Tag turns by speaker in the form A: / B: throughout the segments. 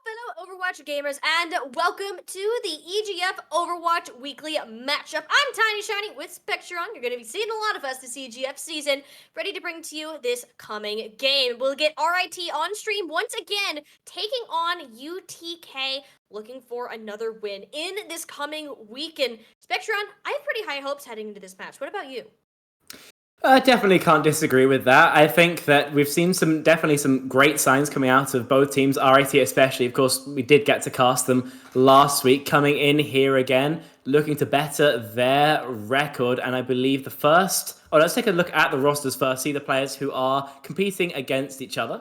A: Fellow Overwatch gamers, and welcome to the EGF Overwatch weekly matchup. I'm Tiny Shiny with Spectron. You're going to be seeing a lot of us this EGF season, ready to bring to you this coming game. We'll get RIT on stream once again, taking on UTK, looking for another win in this coming weekend. Spectron, I have pretty high hopes heading into this match. What about you?
B: I definitely can't disagree with that. I think that we've seen definitely some great signs coming out of both teams, RIT especially. Of course, we did get to cast them last week, coming in here again, looking to better their record. And I believe the first... Oh, let's take a look at the rosters first, see the players who are competing against each other.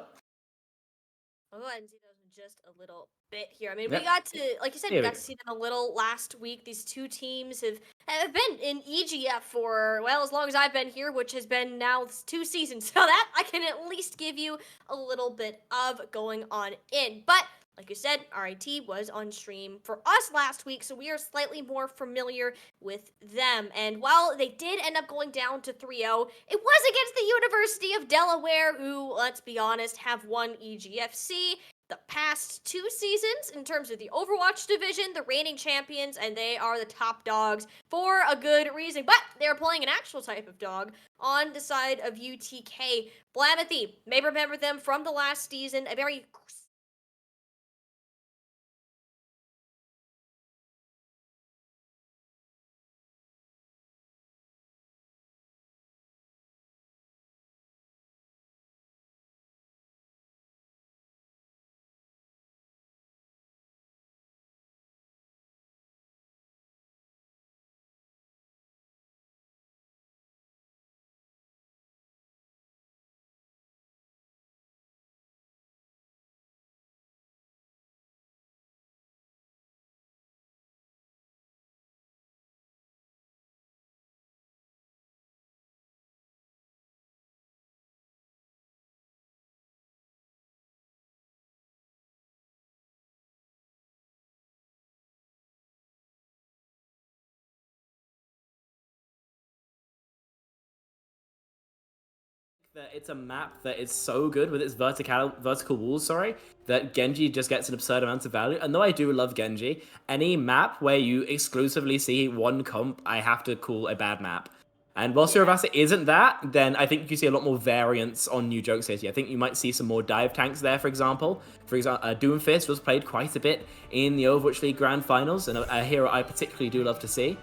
A: I'll go ahead and see those in just a little bit here. I mean, we got to, like you said, we got to see them a little last week. These two teams have been in EGF for, well, as long as I've been here, which has been now 2 seasons. So that I can at least give you a little bit of going on in. But like you said, RIT was on stream for us last week, so we are slightly more familiar with them. And while they did end up going down to 3-0, it was against the University of Delaware, who, let's be honest, have won EGFC the past 2 seasons in terms of the Overwatch division, the reigning champions, and they are the top dogs for a good reason. But they're playing an actual type of dog on the side of UTK. Blamathy, may remember them from the last season, a very
B: That it's a map that is so good with its vertical walls, that Genji just gets an absurd amount of value. And though I do love Genji, any map where you exclusively see one comp, I have to call a bad map. And while Surabasa isn't that, then I think you see a lot more variance on New Joke City. I think you might see some more dive tanks there, for example. Doomfist was played quite a bit in the Overwatch League Grand Finals, and a hero I particularly do love to see.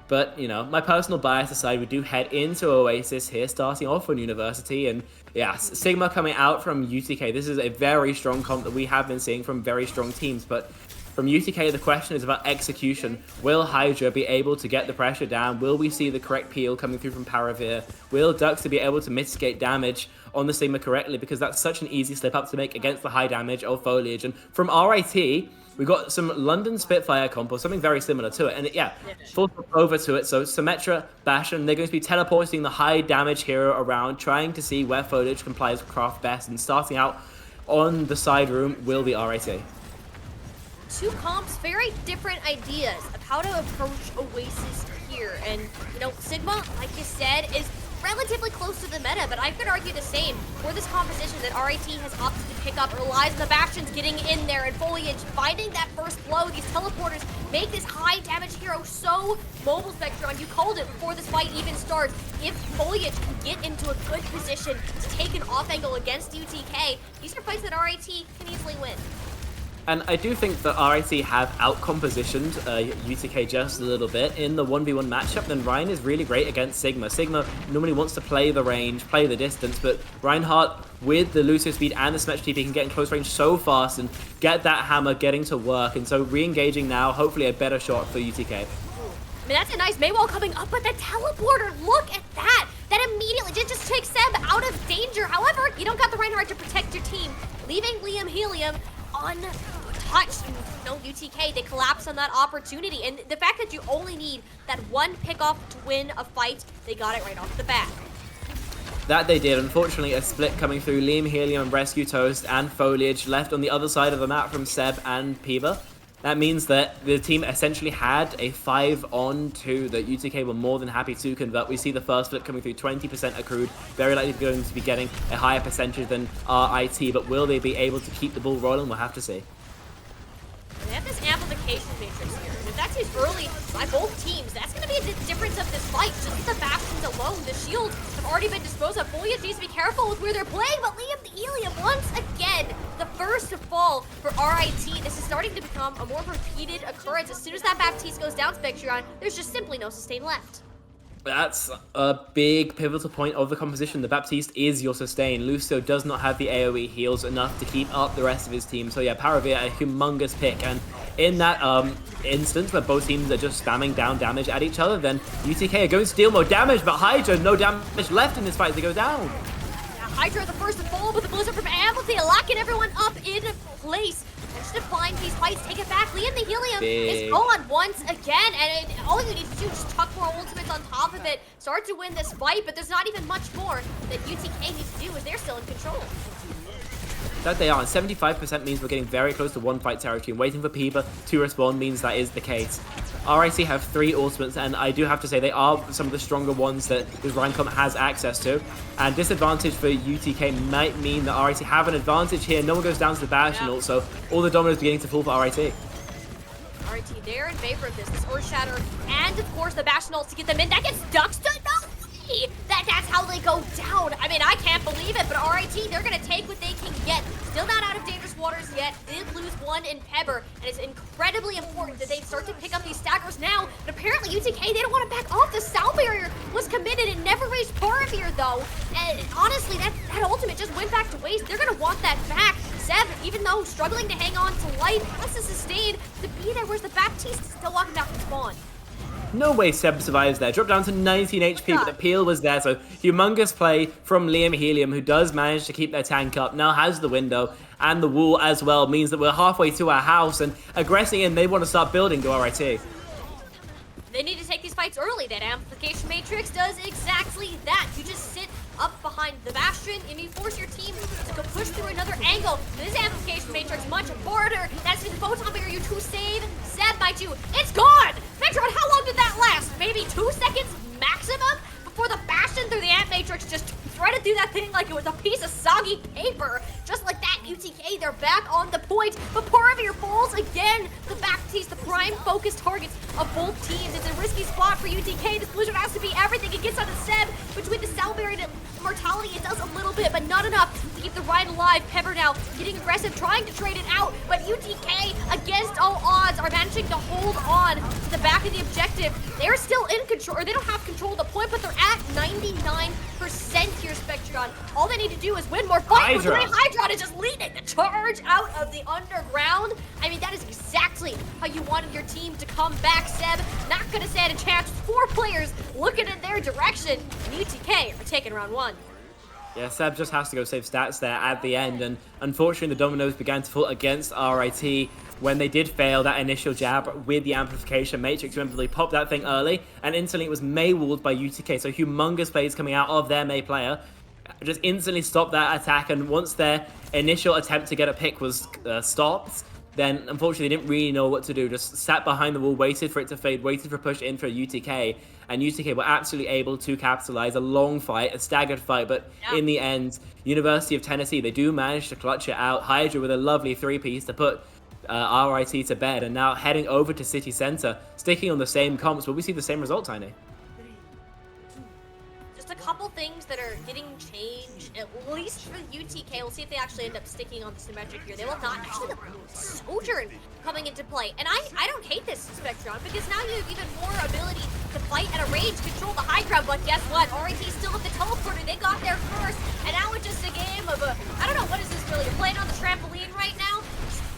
B: But, you know, my personal bias aside, we do head into Oasis here, starting off on University. And, yeah, Sigma coming out from UTK. This is a very strong comp that we have been seeing from very strong teams. But from UTK, the question is about execution. Will Hydra be able to get the pressure down? Will we see the correct peel coming through from Paravir? Will Dux be able to mitigate damage on the Sigma correctly? Because that's such an easy slip-up to make against the high damage of Foliage. And from RIT... we got some London Spitfire comp or something very similar to it. And full over to it. So Symmetra, Bastion, they're going to be teleporting the high damage hero around, trying to see where Foliage can play his craft best. And starting out on the side room will be RIT.
A: 2 comps, very different ideas of how to approach Oasis here. And, you know, Sigma, like you said, is relatively close to the meta, but I could argue the same for this composition that RIT has opted to pick up. It relies on the Bastions getting in there and Foliage finding that first blow. These teleporters make this high damage hero so mobile. Spectron, you called it before this fight even starts. If Foliage can get into a good position to take an off angle against UTK, these are fights that RIT can easily win.
B: And I do think that RIT have outcompositioned UTK just a little bit in the 1v1 matchup. Then Ryan is really great against Sigma. Sigma normally wants to play the range, play the distance, but Reinhardt, with the elusive speed and the Symmetra TP, can get in close range so fast and get that hammer getting to work. And so re-engaging now, hopefully a better shot for UTK.
A: I mean, that's a nice Maywall coming up, but the teleporter, look at that! That immediately just takes Seb out of danger. However, you don't got the Reinhardt to protect your team, leaving Liam Helium untouched. No, UTK, they collapse on that opportunity. And the fact that you only need that one pickoff to win a fight, they got it right off the bat.
B: That they did. Unfortunately, a split coming through. Liam Helium and Rescue Toast and Foliage left on the other side of the map from Seb and Piva. That means that the team essentially had a 5-on-2 that UTK were more than happy to convert. We see the first flip coming through, 20% accrued. Very likely going to be getting a higher percentage than RIT, but will they be able to keep the ball rolling? We'll have to see.
A: amplification matrix here. And if that seems early by both teams, that's going to be the difference of this fight. Just the Bastions alone, the shields have already been disposed of. Booyah needs to be careful with where they're playing, but Liam the Helium, once again, the first to fall for RIT. This is starting to become a more repeated occurrence. As soon as that Baptiste goes down, Spectron, there's just simply no sustain left.
B: That's a big pivotal point of the composition. The Baptiste is your sustain. Lucio does not have the AoE heals enough to keep up the rest of his team. So yeah, Paravia, a humongous pick. And in that instance where both teams are just spamming down damage at each other, then UTK are going to deal more damage, but Hydra, no damage left in this fight as they go down.
A: Now, Hydra the first to fall with the Blizzard from Amplity, locking everyone up in place. Just to find these fights, take it back. Liam the Helium is gone once again, and all you need to do is just tuck more ultimates on top of it, start to win this fight, but there's not even much more that UTK needs to do as they're still in control.
B: That they are, 75% means we're getting very close to one fight territory, and waiting for Peeper to respond means that is the case. RIT have 3 ultimates, and I do have to say they are some of the stronger ones that this Rhymecom has access to. And disadvantage for UTK might mean that RIT have an advantage here. No one goes down to the Bash, and also all the dominoes beginning to fall for RIT.
A: RIT, they're in favor of this. This Earth Shatter, and of course the Bash ults to get them in. That gets Duckstood? No way! That's how they go down. I mean, I can't believe it, but RIT, they're going to take what they can get. Still not out of dangerous waters yet. Did lose one in Pebber, and it's incredibly important that they start to pick up these staggers now. But apparently UTK, they don't want to back off. The Sound Barrier was committed and never raised Paravir, though. And honestly, that ultimate just went back to waste. They're going to want that back. Seb, even though struggling to hang on to life, has to sustain to be there. Where's the Baptiste still walking back from spawn?
B: No way Seb survives there. Dropped down to 19 HP, but the peel was there. So humongous play from Liam Helium, who does manage to keep their tank up. Now has the window and the wall as well. Means that we're halfway to our house, and aggressing in, they want to start building to RIT.
A: They need to take these fights early. That amplification matrix does exactly that. You just sit up behind the Bastion and you force your team to go push through another angle. This amplification matrix much harder. That's the photon barrier to save Seb by 2. It's gone! Metron, how long did that last? Maybe 2 seconds maximum before the Bastion through the amp matrix just threaded through that thing like it was a piece of soggy paper. Just like that, UTK, they're back on the point. But Paravir falls again. The Baptiste, the prime focus targets of both teams. It's a risky spot for UTK. This Blizzard has to be everything. It gets on the Seb between the Sound Barrier and Mortality. It does a little bit, but not enough to keep the ride alive. Pepper now getting aggressive, trying to trade it out. But UTK, against all odds, are managing to hold on to the back of the objective. They're still in control, or they don't have control of the point, but they're at 99% here, Spectron. All they need to do is win more fights. Hydra is just leading the charge out of the underground. I mean, that is exactly how you wanted your team to come back, Seb. Not going to stand a chance. 4 players looking in their direction, and UTK are taking round 1.
B: Yeah, Seb just has to go save stats there at the end, and unfortunately the dominoes began to fall against RIT when they did fail that initial jab with the amplification matrix. Remember, they popped that thing early, and instantly it was Maywalled by UTK, so humongous plays coming out of their May player. Just instantly stopped that attack, and once their initial attempt to get a pick was stopped, then unfortunately they didn't really know what to do. Just sat behind the wall, waited for it to fade, waited for a push in for UTK, and UTK were absolutely able to capitalize. A long fight, a staggered fight, but in the end, University of Tennessee, they do manage to clutch it out. Hydra with a lovely 3-piece to put RIT to bed, and now heading over to City Center, sticking on the same comps. Will we see the same result, Tiny?
A: Just a couple things that are getting changed, at least for UTK. We'll see if they actually end up sticking on the symmetric here. They will not. Actually, the Sojourn coming into play. And I don't hate this, Spectron, because now you have even more ability to fight at a range, control the high ground. But guess what? RIT still with the teleporter. They got there first, and now it's just a game of I don't know, what is this really? You're playing on the trampoline right now?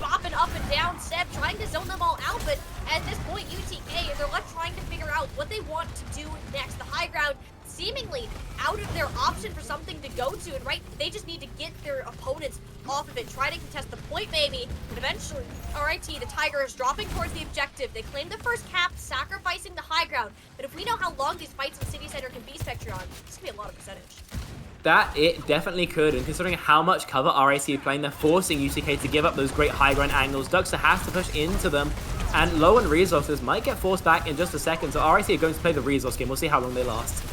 A: Bopping up and down, Seb, trying to zone them all out, but at this point, UTK, they're left trying to figure out what they want to do next. The high ground seemingly out of their option for something to go to, and they just need to get their opponents off of it, try to contest the point maybe, but eventually, RIT, the Tiger, is dropping towards the objective. They claim the first cap, sacrificing the high ground, but if we know how long these fights in City Center can be, Spectron, this could be a lot of percentage.
B: That it definitely could, and considering how much cover RIT are playing, they're forcing UTK to give up those great high ground angles. Duxter has to push into them, and low on resources might get forced back in just a second, so RIT are going to play the resource game. We'll see how long they last.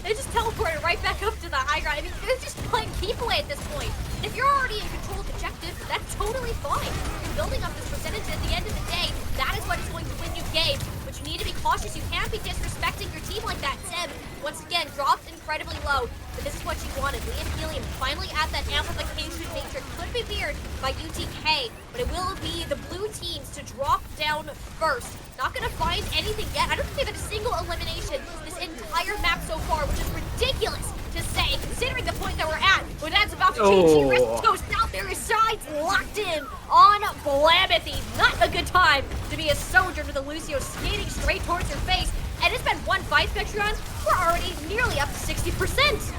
A: They just teleported right back up to the high ground. I mean, they're just playing keep away at this point. And if you're already in control of the objective, that's totally fine. You're building up this percentage, at the end of the day, cautious. You can't be disrespecting your team like that. Seb, once again, dropped incredibly low, but this is what you wanted. Liam Helium finally at that amplification matrix. Could be mirrored by UTK, but it will be the blue teams to drop down first. Not gonna find anything yet. I don't think they've had a single elimination this entire map so far, which is ridiculous to say, considering the point that we're at. But that's about to change. He risks goes south. There is sides locked in on Blamethy. Not a good time to be a Sojourn with a Lucio skating straight towards your face. And it's been one fight, Spectron. We're already nearly up to 60%.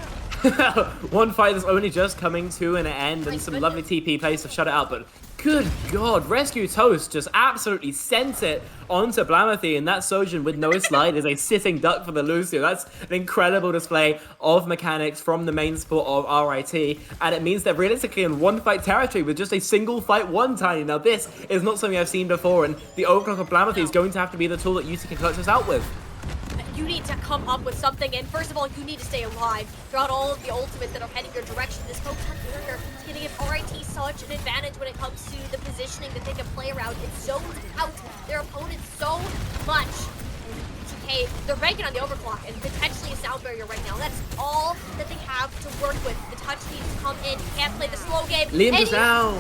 B: One fight that's only just coming to an end, and some lovely TP plays to shut it out, but good God, Rescue Toast just absolutely sent it onto Blamethy, and that Sojourn with no slide is a sitting duck for the Lucio. That's an incredible display of mechanics from the main support of RIT, and it means they're realistically in one fight territory with just a single fight one Tiny. Now this is not something I've seen before, and the overclock of Blamethy is going to have to be the tool that UT can clutch us out with.
A: You need to come up with something, and first of all, you need to stay alive throughout all of the ultimates that are heading your direction. This photon barrier is going to give RIT such an advantage when it comes to the positioning that they can play around. It zones out their opponents so much. And UTK, they're banking on the overclock and potentially a sound barrier right now. That's all that they have to work with. The touch needs to come in. You can't play the slow game
B: Liam is down.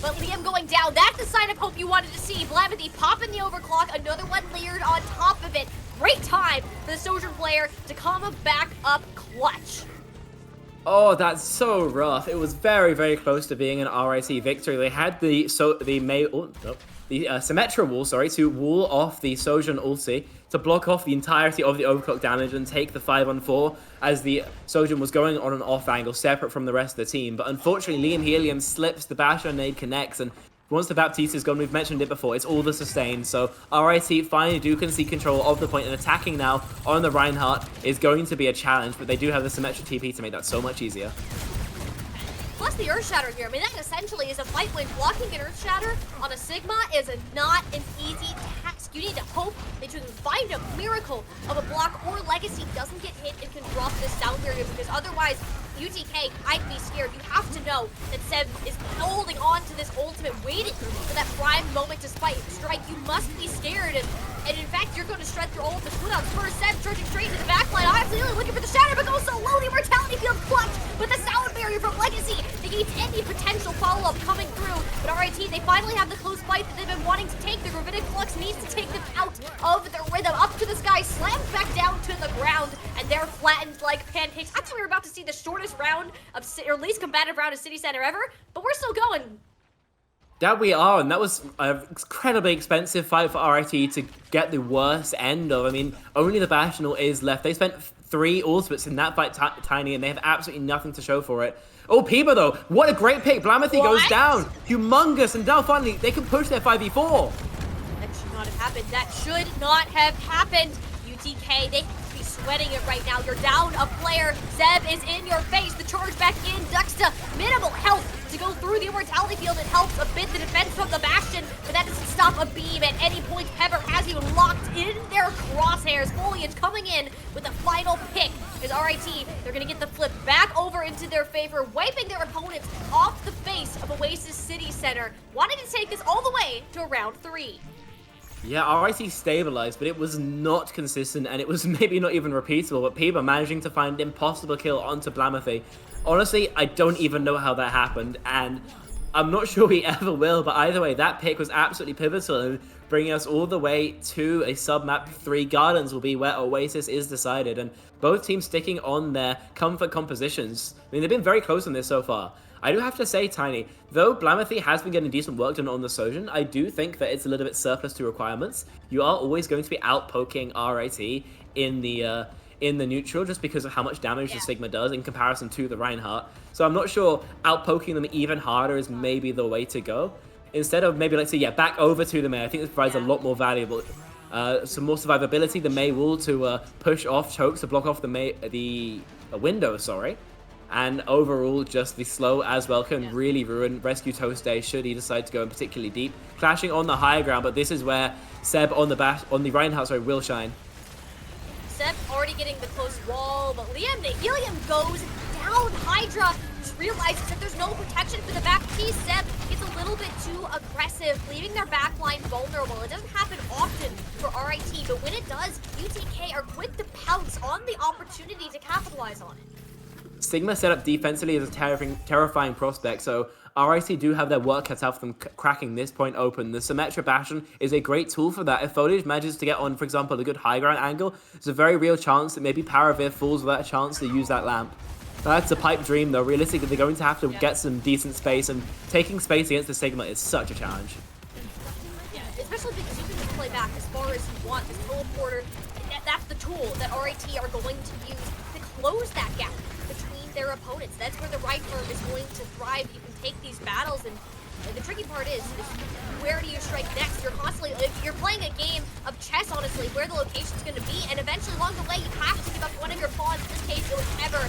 A: But Liam going down, that's the sign of hope you wanted to see. Blamethy popping the overclock, another one layered on top of it. Great time for the Sojourn player to come back up clutch.
B: Oh, that's so rough. It was very, very close to being an RIT victory. They had the Symmetra wall, to wall off the Sojourn ulti to block off the entirety of the overclock damage and take the 5-on-4 as the Sojourn was going on an off angle separate from the rest of the team. But unfortunately, Liam Helium slips, the Basher nade connects, and once the Baptiste is gone, we've mentioned it before, it's all the sustain. So RIT finally do concede control of the point, and attacking now on the Reinhardt is going to be a challenge, but they do have the Symmetra TP to make that so much easier.
A: Plus the Earth Shatter here. I mean, that essentially is a fight win. Blocking an Earth Shatter on a Sigma is not an easy task. You need to hope that you can find a miracle of a block or Legacy doesn't get hit and can drop this sound barrier, because otherwise UTK, I'd be scared. You have to know that Seb is holding on to this ultimate, waiting for that prime moment to strike. You must be scared, and in fact, you're going to shred through all of the cooldowns. First, Seb charging straight into the backline, obviously looking for the shatter, but goes so low. The Immortality Field clutch with the sound barrier from Legacy negates any potential follow-up coming through. But RIT, they finally have the close fight that they've been wanting to take. The Gravitic Flux needs to take them out of their rhythm. Up to the sky, slams back down to the ground, and they're flattened like pancakes. I thought we were about to see the shortest round of, or least combative round of City Center ever, but we're still going.
B: That we are, and that was an incredibly expensive fight for RIT to get the worst end of. I mean, only the Bastional is left. They spent 3 ultimates in that fight, Tiny, and they have absolutely nothing to show for it. Oh, Peeba, though, what a great pick. Blamethy goes down. Humongous, and now finally they can push their 5v4.
A: That should not have happened. That should not have happened. UTK, they be sweating it right now. You're down a player. Zeb is in your face. The charge back in. Duxta, minimal health to go through the Immortality Field. It helps a bit the defense from the Bastion, but that doesn't stop a beam at any point. Pepper has you locked in their crosshairs. Foliage coming in with the final pick. Is RIT, they're going to get the flip back over into their favor, wiping their opponents off the face of Oasis City Center. Wanting to take this all the way to round 3.
B: Yeah, RIT stabilized, but it was not consistent, and it was maybe not even repeatable, but Peeba managing to find an impossible kill onto Blamethy. Honestly, I don't even know how that happened, and I'm not sure we ever will, but either way, that pick was absolutely pivotal in bringing us all the way to a sub-map 3. Gardens will be where Oasis is decided, and both teams sticking on their comfort compositions. I mean, they've been very close on this so far. I do have to say, Tiny, though Blamethy has been getting decent work done on the Sojourn, I do think that it's a little bit surplus to requirements. You are always going to be out-poking RIT in the neutral just because of how much damage the Sigma does in comparison to the Reinhardt. So I'm not sure out-poking them even harder is maybe the way to go. Instead of maybe, let's say, back over to the Mei, I think this provides a lot more valuable. Some more survivability, the Mei wall to push off chokes to block off the window, and overall just the slow as well can really ruin Rescue Toast Day should he decide to go in particularly deep. Clashing on the higher ground, but this is where Seb on the Reinhardt will shine.
A: Seb already getting the close wall, but Liam, the Helium goes down. Hydra just realizes that there's no protection for the Baptiste. Seb gets a little bit too aggressive, leaving their backline vulnerable. It doesn't happen often for RIT, but when it does, UTK are quick to pounce on the opportunity to capitalize on it.
B: Sigma set up defensively as a terrifying prospect, so RIT do have their work cut out for them cracking this point open. The Symmetra Bastion is a great tool for that. If Foliage manages to get on, for example, a good high ground angle, there's a very real chance that maybe Paravir falls without a chance to use that lamp. That's a pipe dream, though. Realistically, they're going to have to get some decent space, and taking space against the Sigma is such a challenge.
A: Yeah, especially because you can just play back as far as you want. This teleporter, that's the tool that RIT are going to use to close that gap between their opponents. That's where the right firm is going to thrive. You can take these battles, and the tricky part is where do you strike next? You're constantly, if you're playing a game of chess, honestly, where the location's going to be, and eventually along the way you have to give up one of your pawns. In this case, it was Ever.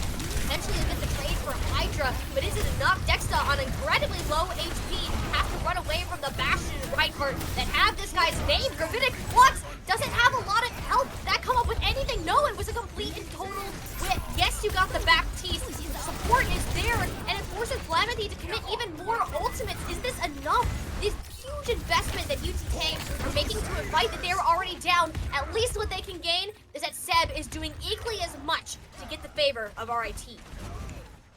A: Eventually you get the trade for Hydra, but is it enough? Dexta on incredibly low HP has to run away from the Bastion and Reinhardt that have this guy's name. Gravitic Flux doesn't have a lot of help that come up with anything. No, it was a complete and total whip. Yes, you got the back tease. The support is there, and it forces Blamity to commit even more ultimates. Is this enough? This huge investment that UTK are making to a fight that they're already down. At least what they can gain is that Seb is doing equally as much to get the favor of RIT.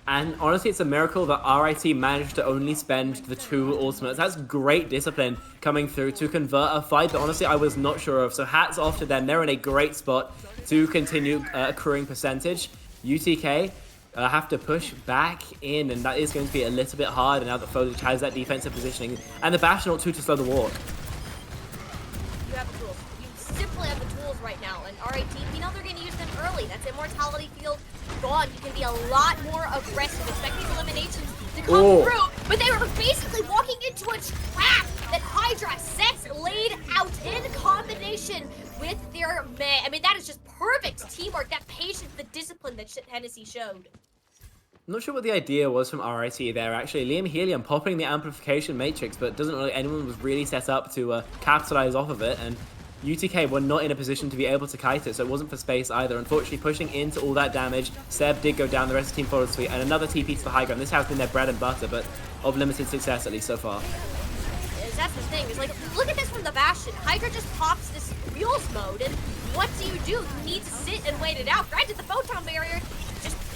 B: And honestly, it's a miracle that RIT managed to only spend the 2 ultimates. That's great discipline coming through to convert a fight that honestly I was not sure of. So hats off to them. They're in a great spot to continue accruing percentage. UTK have to push back in, and that is going to be a little bit hard now that Foliage has that defensive positioning. And the Bash not too to slow the walk.
A: You have the tools. You simply have the tools right now. And RIT, you know they're going to use them early. That's Immortality Field gone. You can be a lot more aggressive. Expect these eliminations to come through. But they were basically walking into a trap that Hydra sets laid out in combination with their May. I mean, that is just perfect teamwork. That patience, the discipline that Hennessy showed.
B: I'm not sure what the idea was from RIT there, actually. Liam Helium popping the amplification matrix, but doesn't look like anyone was really set up to capitalize off of it, and UTK were not in a position to be able to kite it, so it wasn't for space either. Unfortunately, pushing into all that damage, Seb did go down, the rest of the team followed suite, and another TP to the high ground. This has been their bread and butter, but of limited success, at least so far.
A: That's the thing, is like, look at this from the Bastion. Hydra just pops this Mules mode, and what do? You need to sit and wait it out. Granted, the photon barrier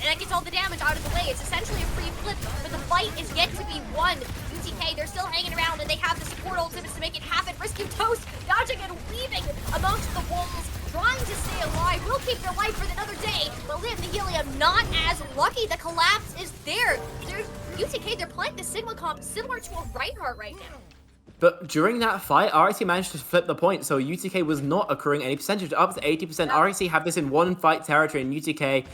A: and that gets all the damage out of the way. It's essentially a free flip, but the fight is yet to be won. UTK, they're still hanging around, and they have the support ultimates to make it happen. Risky Toast, dodging and weaving amongst the walls, trying to stay alive. Will keep their life for another day, but Liam the Helium not as lucky. The collapse is there. UTK, they're playing the Sigma comp similar to a Reinhardt right now.
B: But during that fight, RIT managed to flip the point, so UTK was not accruing any percentage, up to 80%. RIT have this in one fight territory, and UTK,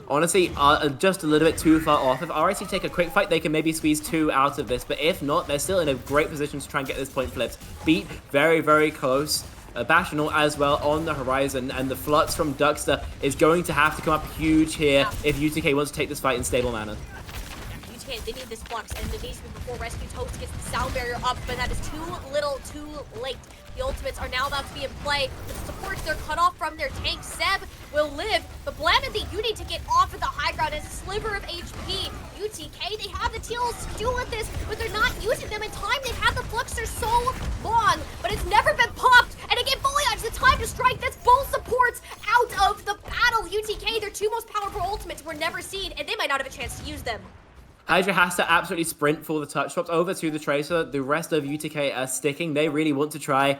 B: honestly, are just a little bit too far off. If RIT take a quick fight, they can maybe squeeze 2 out of this, but if not, they're still in a great position to try and get this point flipped. Beat very, very close. Bastional as well on the horizon, and the flux from Duckster is going to have to come up huge here if UTK wants to take this fight in stable manner.
A: They need this flux, and it needs to be before Rescue Toast gets the sound barrier up, but that is too little, too late. The ultimates are now about to be in play. The supports, they're cut off from their tank. Seb will live, but Blamity, you need to get off of the high ground as a sliver of HP. UTK, they have the tools to deal with this, but they're not using them in time. They've had the flux for so long, but it's never been popped. And again, Foliage, the time to strike. That's both supports out of the battle. UTK, their 2 most powerful ultimates were never seen, and they might not have a chance to use them.
B: Hydra has to absolutely sprint for the touch swaps over to the Tracer. The rest of UTK are sticking. They really want to try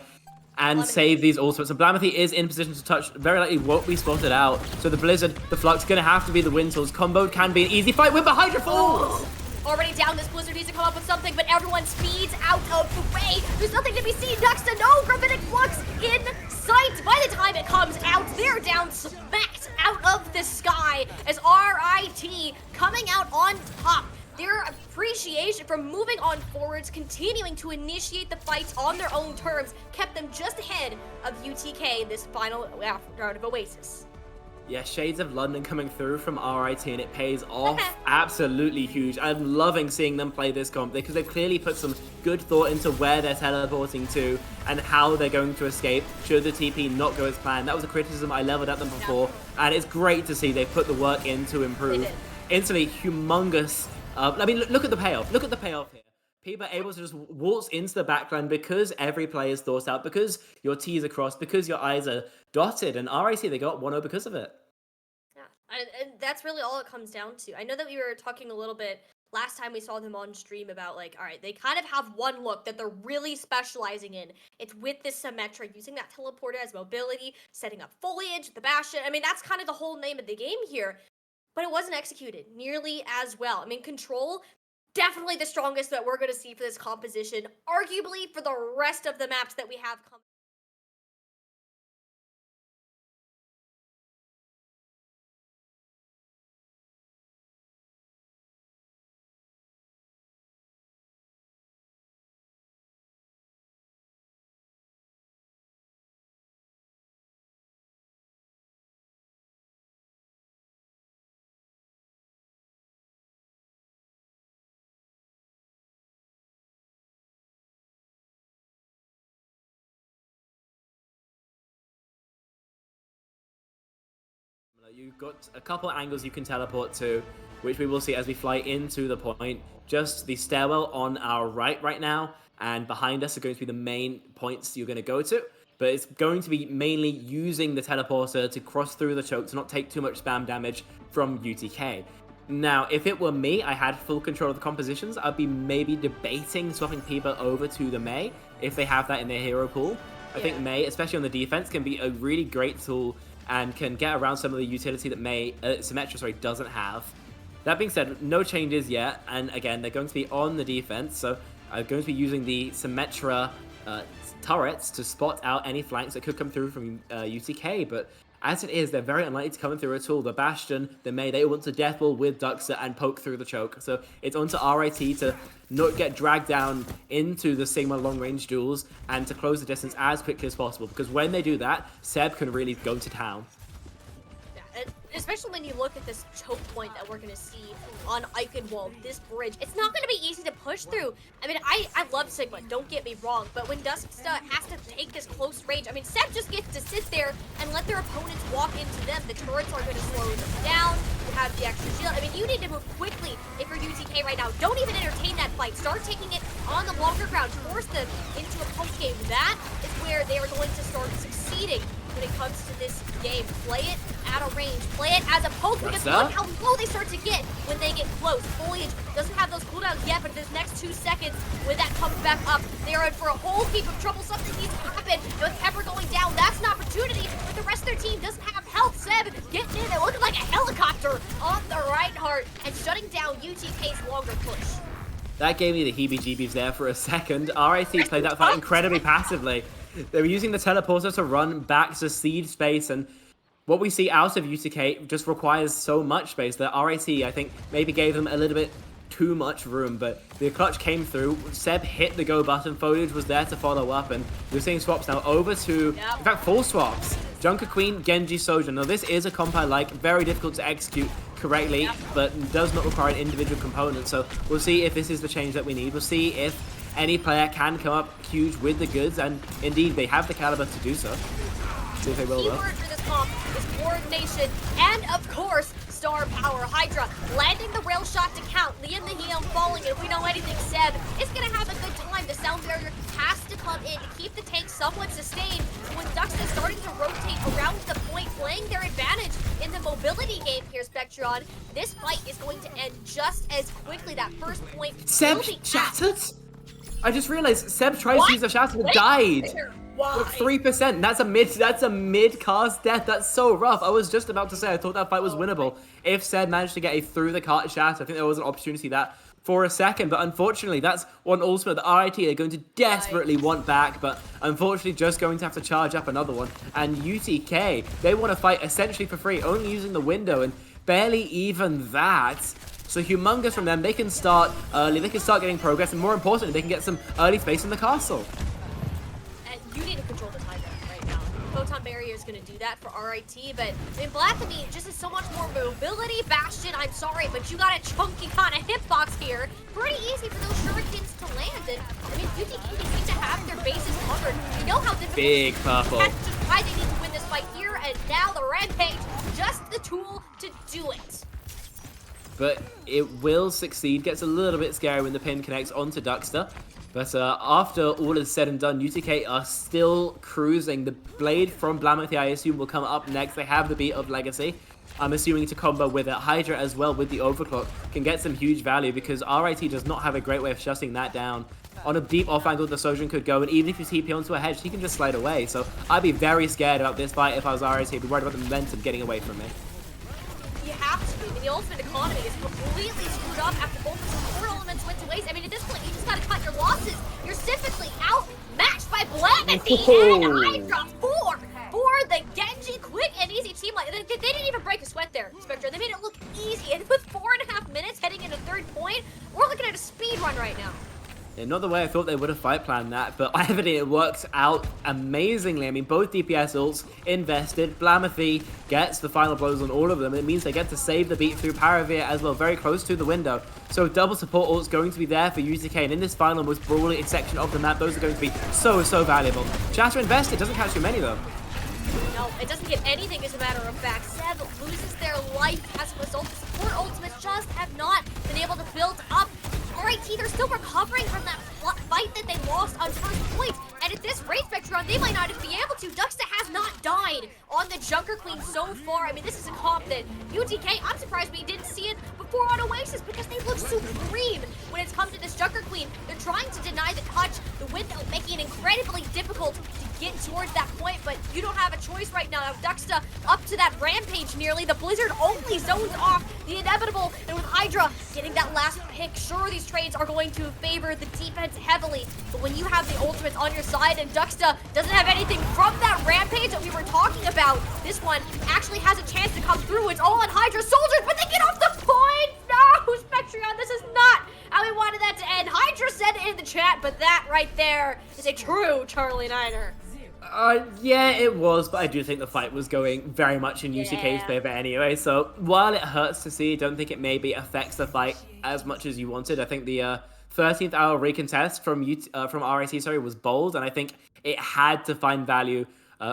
B: and save these ultimates. And Blamity is in position to touch. Very likely won't be spotted out. So the Blizzard, the Flux, going to have to be the win tools. Combo can be an easy fight with the Hydra falls!
A: Already down, this Blizzard needs to come up with something, but everyone speeds out of the way. There's nothing to be seen. Duckster, no Gravitic Flux in sight. By the time it comes out, they're down, smacked out of the sky as RIT coming out on top. Their appreciation for moving on forwards, continuing to initiate the fights on their own terms, kept them just ahead of UTK in this final round of Oasis.
B: Yeah, shades of London coming through from RIT, and it pays off. Absolutely huge. I'm loving seeing them play this comp because they've clearly put some good thought into where they're teleporting to and how they're going to escape should the TP not go as planned. That was a criticism I leveled at them before, and it's great to see they've put the work in to improve. Instantly humongous. I mean, look at the payoff. Look at the payoff here. People are able to just waltz into the backline because every player is thought out, because your T's are crossed, because your I's are dotted, and RIT, they got 1-0 because of it.
A: Yeah, and that's really all it comes down to. I know that we were talking a little bit last time we saw them on stream about, like, all right, they kind of have one look that they're really specializing in. It's with this Symmetra, using that teleporter as mobility, setting up foliage, the Bastion. I mean, that's kind of the whole name of the game here. But it wasn't executed nearly as well. I mean, Control, definitely the strongest that we're going to see for this composition, arguably for the rest of the maps that we have coming.
B: You've got a couple angles you can teleport to, which we will see as we fly into the point. Just the stairwell on our right now, and behind us are going to be the main points you're going to go to. But it's going to be mainly using the teleporter to cross through the choke to not take too much spam damage from UTK. Now, if it were me, I had full control of the compositions, I'd be maybe debating swapping Peeba over to the Mei if they have that in their hero pool. I think Mei, especially on the defense, can be a really great tool and can get around some of the utility that Symmetra doesn't have. That being said, no changes yet, and again, they're going to be on the defense, so I'm going to be using the Symmetra turrets to spot out any flanks that could come through from UTK, but as it is, they're very unlikely to come through at all. The Bastion, the Mei, they want to deathball with Duxa and poke through the choke. So it's onto RIT to not get dragged down into the Sigma long-range duels and to close the distance as quickly as possible. Because when they do that, Seb can really go to town.
A: Yeah, and especially when you look at this choke point that we're going to see on Eichenwald, this bridge, it's not going to be easy to push through. I mean, I love Sigma, don't get me wrong, but when Dusta has to take this close range, I mean, Seb just gets to sit there and let their opponents walk into them. The turrets are going to slow them down. You have the extra shield. I mean, you need to move quickly if you're UTK right now. Don't even entertain that fight. Start taking it on the longer ground. Force them into a poke game. That is where they are going to start succeeding when it comes to this game. Play it at a range. Play it as a poke, because look how low they start to get when they get close. Foliage doesn't have those cooldowns yet, but in this next 2 seconds, when that comes back up, they are in for a whole heap of trouble. Something needs to happen. With Pepper going down, that's an opportunity, but the rest of their team doesn't have health. Seb getting in there, looking like a helicopter on the right heart, and shutting down UTK's longer push.
B: That gave me the heebie-jeebies there for a second. RIT played that fight incredibly passively. They were using the teleporter to run back to seed space, and what we see out of UTK just requires so much space that RIT, I think, maybe gave them a little bit too much room, but the clutch came through. Seb hit the go button, Foliage was there to follow up, and we're seeing swaps now over to, in fact, 4 swaps. Junker Queen, Genji, Soja. Now this is a comp I like, very difficult to execute correctly, but does not require an individual component, so we'll see if this is the change that we need. We'll see if any player can come up huge with the goods, and indeed they have the caliber to do so. See if they will.
A: Keyword for this comp is coordination, and of course, star power. Hydra landing the rail shot to count. Liam the Heon falling, and if we know anything, Seb is going to have a good time. The sound barrier has to come in to keep the tank somewhat sustained. When Dux is starting to rotate around the point, playing their advantage in the mobility game here, Spectron, this fight is going to end just as quickly. That first point
B: Seb shattered? I just realized Seb tried to use a shatter and died.
A: Why?
B: 3%. That's a mid cast death. That's so rough. I was just about to say I thought that fight was winnable if Seb managed to get a through the cart shatter. I think there was an opportunity that for a second, but unfortunately that's one ultimate that RIT are going to desperately want back, but unfortunately just going to have to charge up another one. And UTK, they want to fight essentially for free, only using the window, and barely even that. So humongous from them. They can start early, they can start getting progress, and more importantly, they can get some early space in the castle.
A: And you need to control the time right now. Photon Barrier is going to do that for RIT, but I mean, Blasphemy just has so much more mobility. Bastion, I'm sorry, but you got a chunky kind of hitbox here. Pretty easy for those shurikens to land, and I mean, UTK seem to have their bases covered. You know how difficult
B: Big purple.
A: That's just why they need to win this fight here, and now the Rampage, just the tool to do it.
B: but it will succeed. Gets a little bit scary when the pin connects onto Duckster. But after all is said and done, UTK are still cruising. The Blade from Blamethy, I assume, will come up next. They have the beat of Legacy. I'm assuming to combo with it. Hydra as well with the Overclock can get some huge value because RIT does not have a great way of shutting that down. On a deep off angle, the Sojourn could go, and even if you TP onto a hedge, he can just slide away. So I'd be very scared about this fight if I was RIT. I'd be worried about the momentum getting away from me.
A: You have to be. I mean, the ultimate economy is completely screwed up after both the support elements went to waste. I mean, at this point, you just gotta cut your losses. You're typically outmatched by Blamethy and Hydra for the Genji quick and easy team. Like they didn't even break a sweat there, Spectre. They made it look easy, and with 4.5 minutes heading into third point, we're looking at a speed run right now.
B: Yeah, not the way I thought they would have fight planned that, but evidently it worked out amazingly. I mean, both DPS ults invested. Blamethy gets the final blows on all of them. It means they get to save the beat through Paravir as well, very close to the window. So double support ults going to be there for UTK, and in this final most brawly section of the map, those are going to be so valuable. Chatter invested, doesn't catch too many though.
A: No, it doesn't get anything as a matter of fact. Sev loses their life as a result. The support ultimates just have not been able to build up. RIT, they're still recovering from that fight that they lost on first point. And at this rate, Spectron, they might not even be able to. Duckster has not died on the Junker Queen so far. I mean, this is a comp that UTK, I'm surprised we didn't see it before on Oasis because they look supreme when it's come to this Junker Queen. They're trying to deny the touch, the window, making it incredibly difficult to get towards that point, but you don't have a choice right now. Duckster up to that rampage nearly. The Blizzard only zones off the inevitable, and with Hydra getting that last pick, sure, these trades are going to favor the defense heavily, but when you have the ultimates on your side and Duckster doesn't have anything from that rampage that we were talking about, this one actually has a chance to come through. It's all on Hydra soldiers, but they get off the point! No, Spectrion, this is not how we wanted that to end. Hydra said it in the chat, but that right there is a true Charlie Niner.
B: Yeah, it was, but I do think the fight was going very much in UTK's favor anyway, so while it hurts to see, I don't think it maybe affects the fight as much as you wanted. I think the 13th hour recontest from RIT, was bold, and I think it had to find value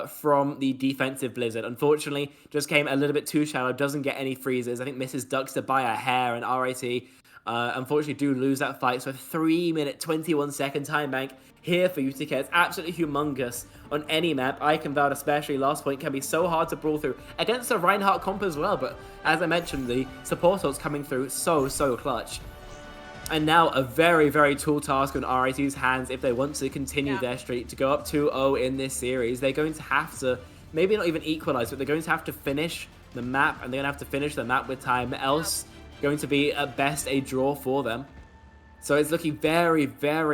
B: from the defensive Blizzard. Unfortunately, just came a little bit too shallow, doesn't get any freezes. I think misses Duckster by a hair, and RIT unfortunately do lose that fight. So a 3-minute, 21-second time bank here for UTK. It's absolutely humongous on any map. Eichenwald especially, last point, can be so hard to brawl through against a Reinhardt comp as well. But as I mentioned, the support ults coming through so clutch. And now a very tall task on RIT's hands if they want to continue their streak to go up 2-0 in this series. They're going to have to, maybe not even equalize, but they're going to have to finish the map, and they're going to have to finish the map with time, else going to be at best a draw for them. So it's looking very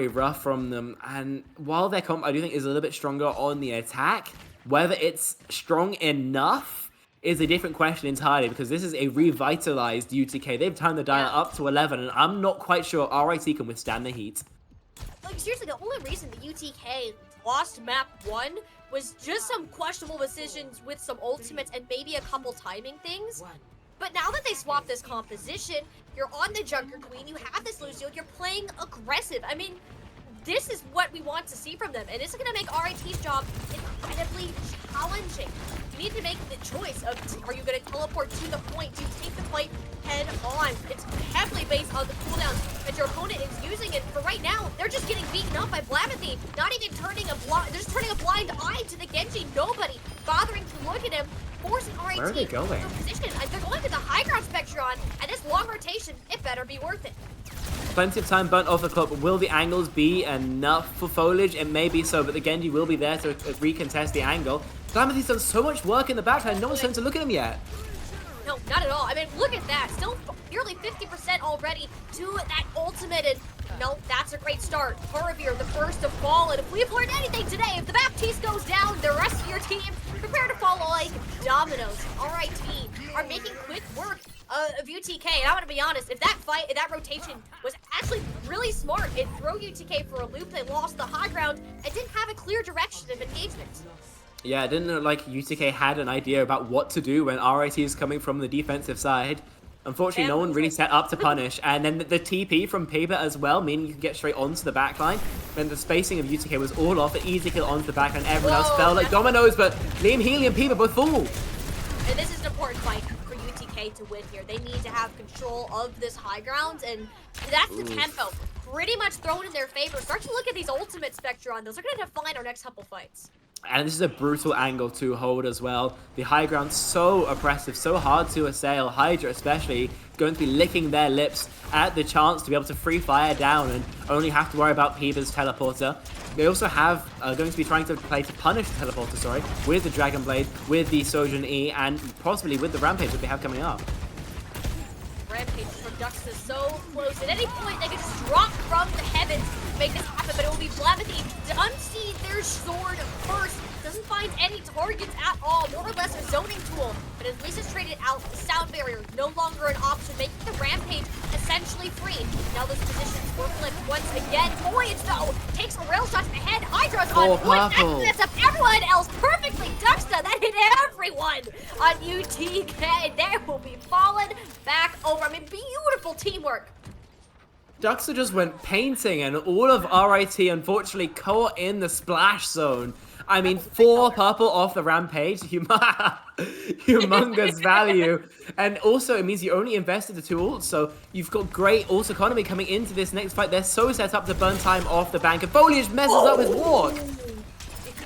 B: rough from them, and while their comp I do think is a little bit stronger on the attack, whether it's strong enough is a different question entirely, because this is a revitalized UTK. They've turned the dial up to 11, and I'm not quite sure RIT can withstand the heat.
A: Like, seriously, the only reason the UTK lost map 1 was just some questionable decisions with some ultimates and maybe a couple timing things. But now that they swapped this composition, you're on the Junker Queen, you have this Lucio, you're playing aggressive. I mean, this is what we want to see from them, and it's going to make RIT's job incredibly challenging. You need to make the choice of, are you going to teleport to the point? Do you take the fight head on? It's heavily based on the cooldowns that your opponent is using it. For right now, they're just getting beaten up by Blamethy, not even turning a blind eye to the Genji. Nobody bothering to look at him, forcing RIT
B: Where are they going?
A: to position. They're going to the high ground Spectron, and this long rotation, it better be worth it.
B: Plenty of time burnt off the clock, but will the angles be enough for foliage? It may be so, but the Genji will be there to recontest the angle. Blamethy's done so much work in the backline, no one's turned to look at him yet.
A: No, not at all. I mean, look at that. Still nearly 50% already to that ultimate. And no, that's a great start. Paravir, the first to fall. And if we've learned anything today, if the Baptiste goes down, the rest of your team prepare to follow like dominoes. RIT are making quick work of UTK. And I'm going to be honest, if that fight, that rotation was actually really smart, it threw UTK for a loop. They lost the high ground and didn't have a clear direction of engagement.
B: Yeah, it didn't look like UTK had an idea about what to do when RIT is coming from the defensive side. Unfortunately, no one really set up to punish. And then the TP from Paper as well, meaning you can get straight onto the backline. And the spacing of UTK was all off. An easy kill onto the backline. Everyone else fell like dominoes, but Liam Healy and Paper both fall.
A: And this is an important fight for UTK. UTK to win here. They need to have control of this high ground, and that's the tempo. Pretty much thrown in their favor. Start to look at these ultimate Spectron. Those are going to define our next couple fights.
B: And this is a brutal angle to hold as well. The high ground so oppressive, so hard to assail. Hydra especially going to be licking their lips at the chance to be able to free fire down and only have to worry about Peeber's teleporter. They also have going to be trying to play to punish the teleporter, with the Dragon Blade, with the Sojourn E, and possibly with the Rampage that they have coming up.
A: Rampage from Duxta so close. At any point, they could just drop from the heavens to make this happen, but it will be Blamethy to unseat their sword first. Doesn't find any targets at all, more or less a zoning tool, but at least it's traded out. The sound barrier no longer an option, making the Rampage essentially free. Now those positions were flipped once again. Voyage, though, takes a rail shot to the head. Hydra's on point. That sets up everyone else perfectly. Duxta, that hit everyone on UTK. They will be fallen back over. I mean, beautiful teamwork.
B: Duxta just went painting, and all of RIT unfortunately caught in the splash zone. I mean, 4 purple off the Rampage, humongous value. And also, it means you only invested the 2 ults, so you've got great ult economy coming into this next fight. They're so set up to burn time off the bank, and Foliage messes up his walk.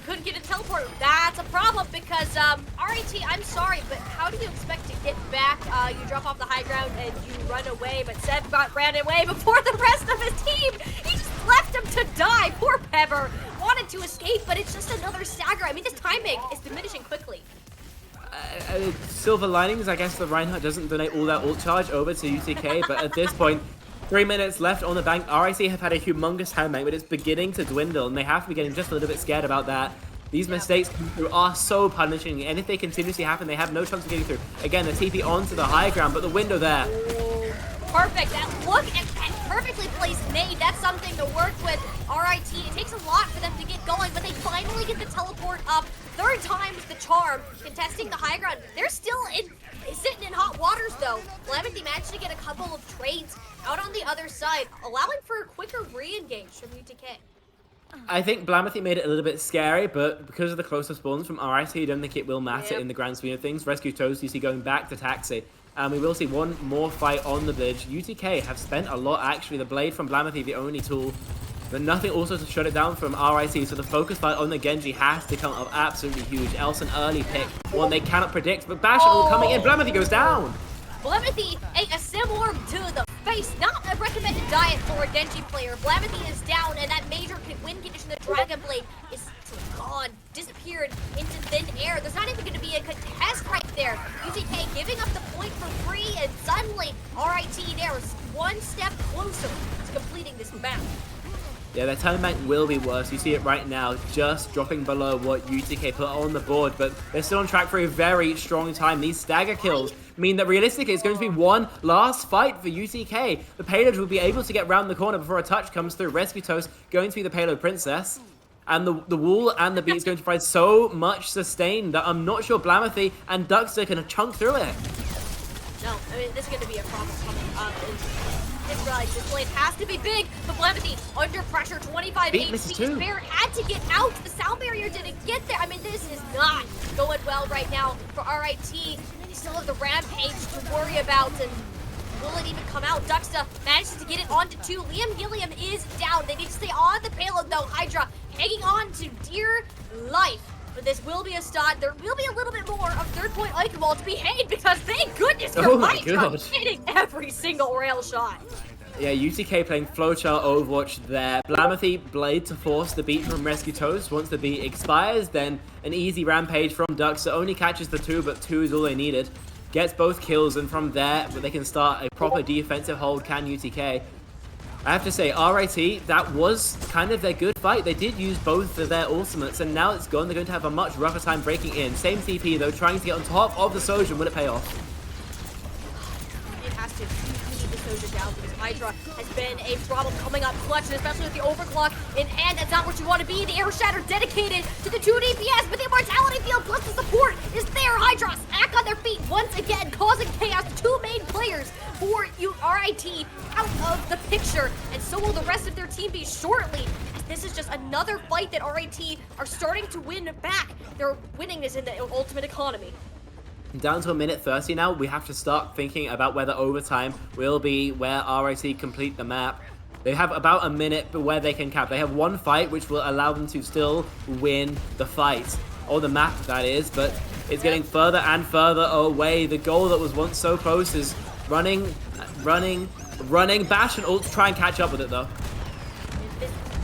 A: Couldn't get a teleport. That's a problem because RIT, I'm sorry, but how do you expect to get back? You drop off the high ground and you run away, but Seb ran away before the rest of his team. He just left him to die. Poor Pepper wanted to escape, but it's just another stagger. I mean, this timing is diminishing quickly.
B: Silver linings, I guess the Reinhardt doesn't donate all that ult charge over to UTK, but at this point, 3 minutes left on the bank. RIC have had a humongous handbank, but it's beginning to dwindle, and they have to be getting just a little bit scared about that. These mistakes coming through are so punishing, and if they continuously happen, they have no chance of getting through. Again, the TP onto the high ground, but the window there.
A: Perfect. Look at that perfectly placed nade. That's something to work with. RIT, it takes a lot for them to get going, but they finally get the teleport up. 3rd time's the charm, contesting the high ground. They're still sitting in hot waters, though. Blamethy managed to get a couple of trades out on the other side, allowing for a quicker re-engage from UTK.
B: I think Blamethy made it a little bit scary, but because of the closer spawns from RIT, I don't think it will matter in the grand scheme of things. Rescue Toast, you see going back to Taxi. And we will see one more fight on the bridge. UTK have spent a lot, actually. The blade from Blamethy, the only tool. But nothing also to shut it down from RIT, so the focus fight on the Genji has to come up absolutely huge. Else an early pick, one they cannot predict, but Bashable coming in. Blamethy goes down.
A: Blamethy, a similar to the face. Not a recommended diet for a Genji player. Blamethy is down, and that major win condition, the Dragon Blade, is gone, disappeared into thin air. There's not even going to be a contest right there. UTK giving up the point for free, and suddenly RIT there is one step closer to completing this map.
B: Yeah, their talent bank will be worse. You see it right now, just dropping below what UTK put on the board, but they're still on track for a very strong time. These stagger kills mean that realistically it's going to be one last fight for UTK. The payload will be able to get round the corner before a touch comes through. Rescue Toast going to be the payload princess. And the wall and the beat is going to provide so much sustain that I'm not sure Blamethy and Duxta can chunk through it.
A: No, I mean, this is going to be a problem coming up. It's right, this blade has to be big, but Blamethy under pressure, 25 HP. Bear had to get out. The sound barrier didn't get there. I mean, this is not going well right now for RIT. They still have the Rampage to worry about, and will it even come out? Duxta manages to get it onto 2. Liam Gilliam is down. They need to stay on the payload, though. Hydra hanging on to dear life. But this will be a start. There will be a little bit more of 3rd point Eichenwald to be made, because thank goodness for Hydra hitting every single rail shot.
B: Yeah, UTK playing Flowchart Overwatch there. Blamethy Blade to force the beat from Rescue Toast. Once the beat expires, then an easy Rampage from Duxta. Only catches the 2, but 2 is all they needed. Gets both kills, and from there, they can start a proper defensive hold, can UTK. I have to say, RIT, that was kind of their good fight. They did use both of their ultimates, and now it's gone. They're going to have a much rougher time breaking in. Same TP, though, trying to get on top of the Sojourn. Will it pay off?
A: It has to. You need the Sojourn down, because Hydra has been a problem coming up clutch, and especially with the overclock in hand. That's not what you want to be. The Air Shatter dedicated to the 2 DPS, but the Immortality Field plus the support is there. Hydra back on their feet once again, causing chaos. 2 main players for RIT out of the picture, and so will the rest of their team be shortly. This is just another fight that RIT are starting to win back. Their winning is in the ultimate economy.
B: Down to a minute 30 now. We have to start thinking about whether overtime will be where RIT complete the map. They have about a minute where they can cap. They have one fight, which will allow them to still win the fight. Or the map, that is. But it's getting further and further away. The goal that was once so close is running. Bash and ult to try and catch up with it, though.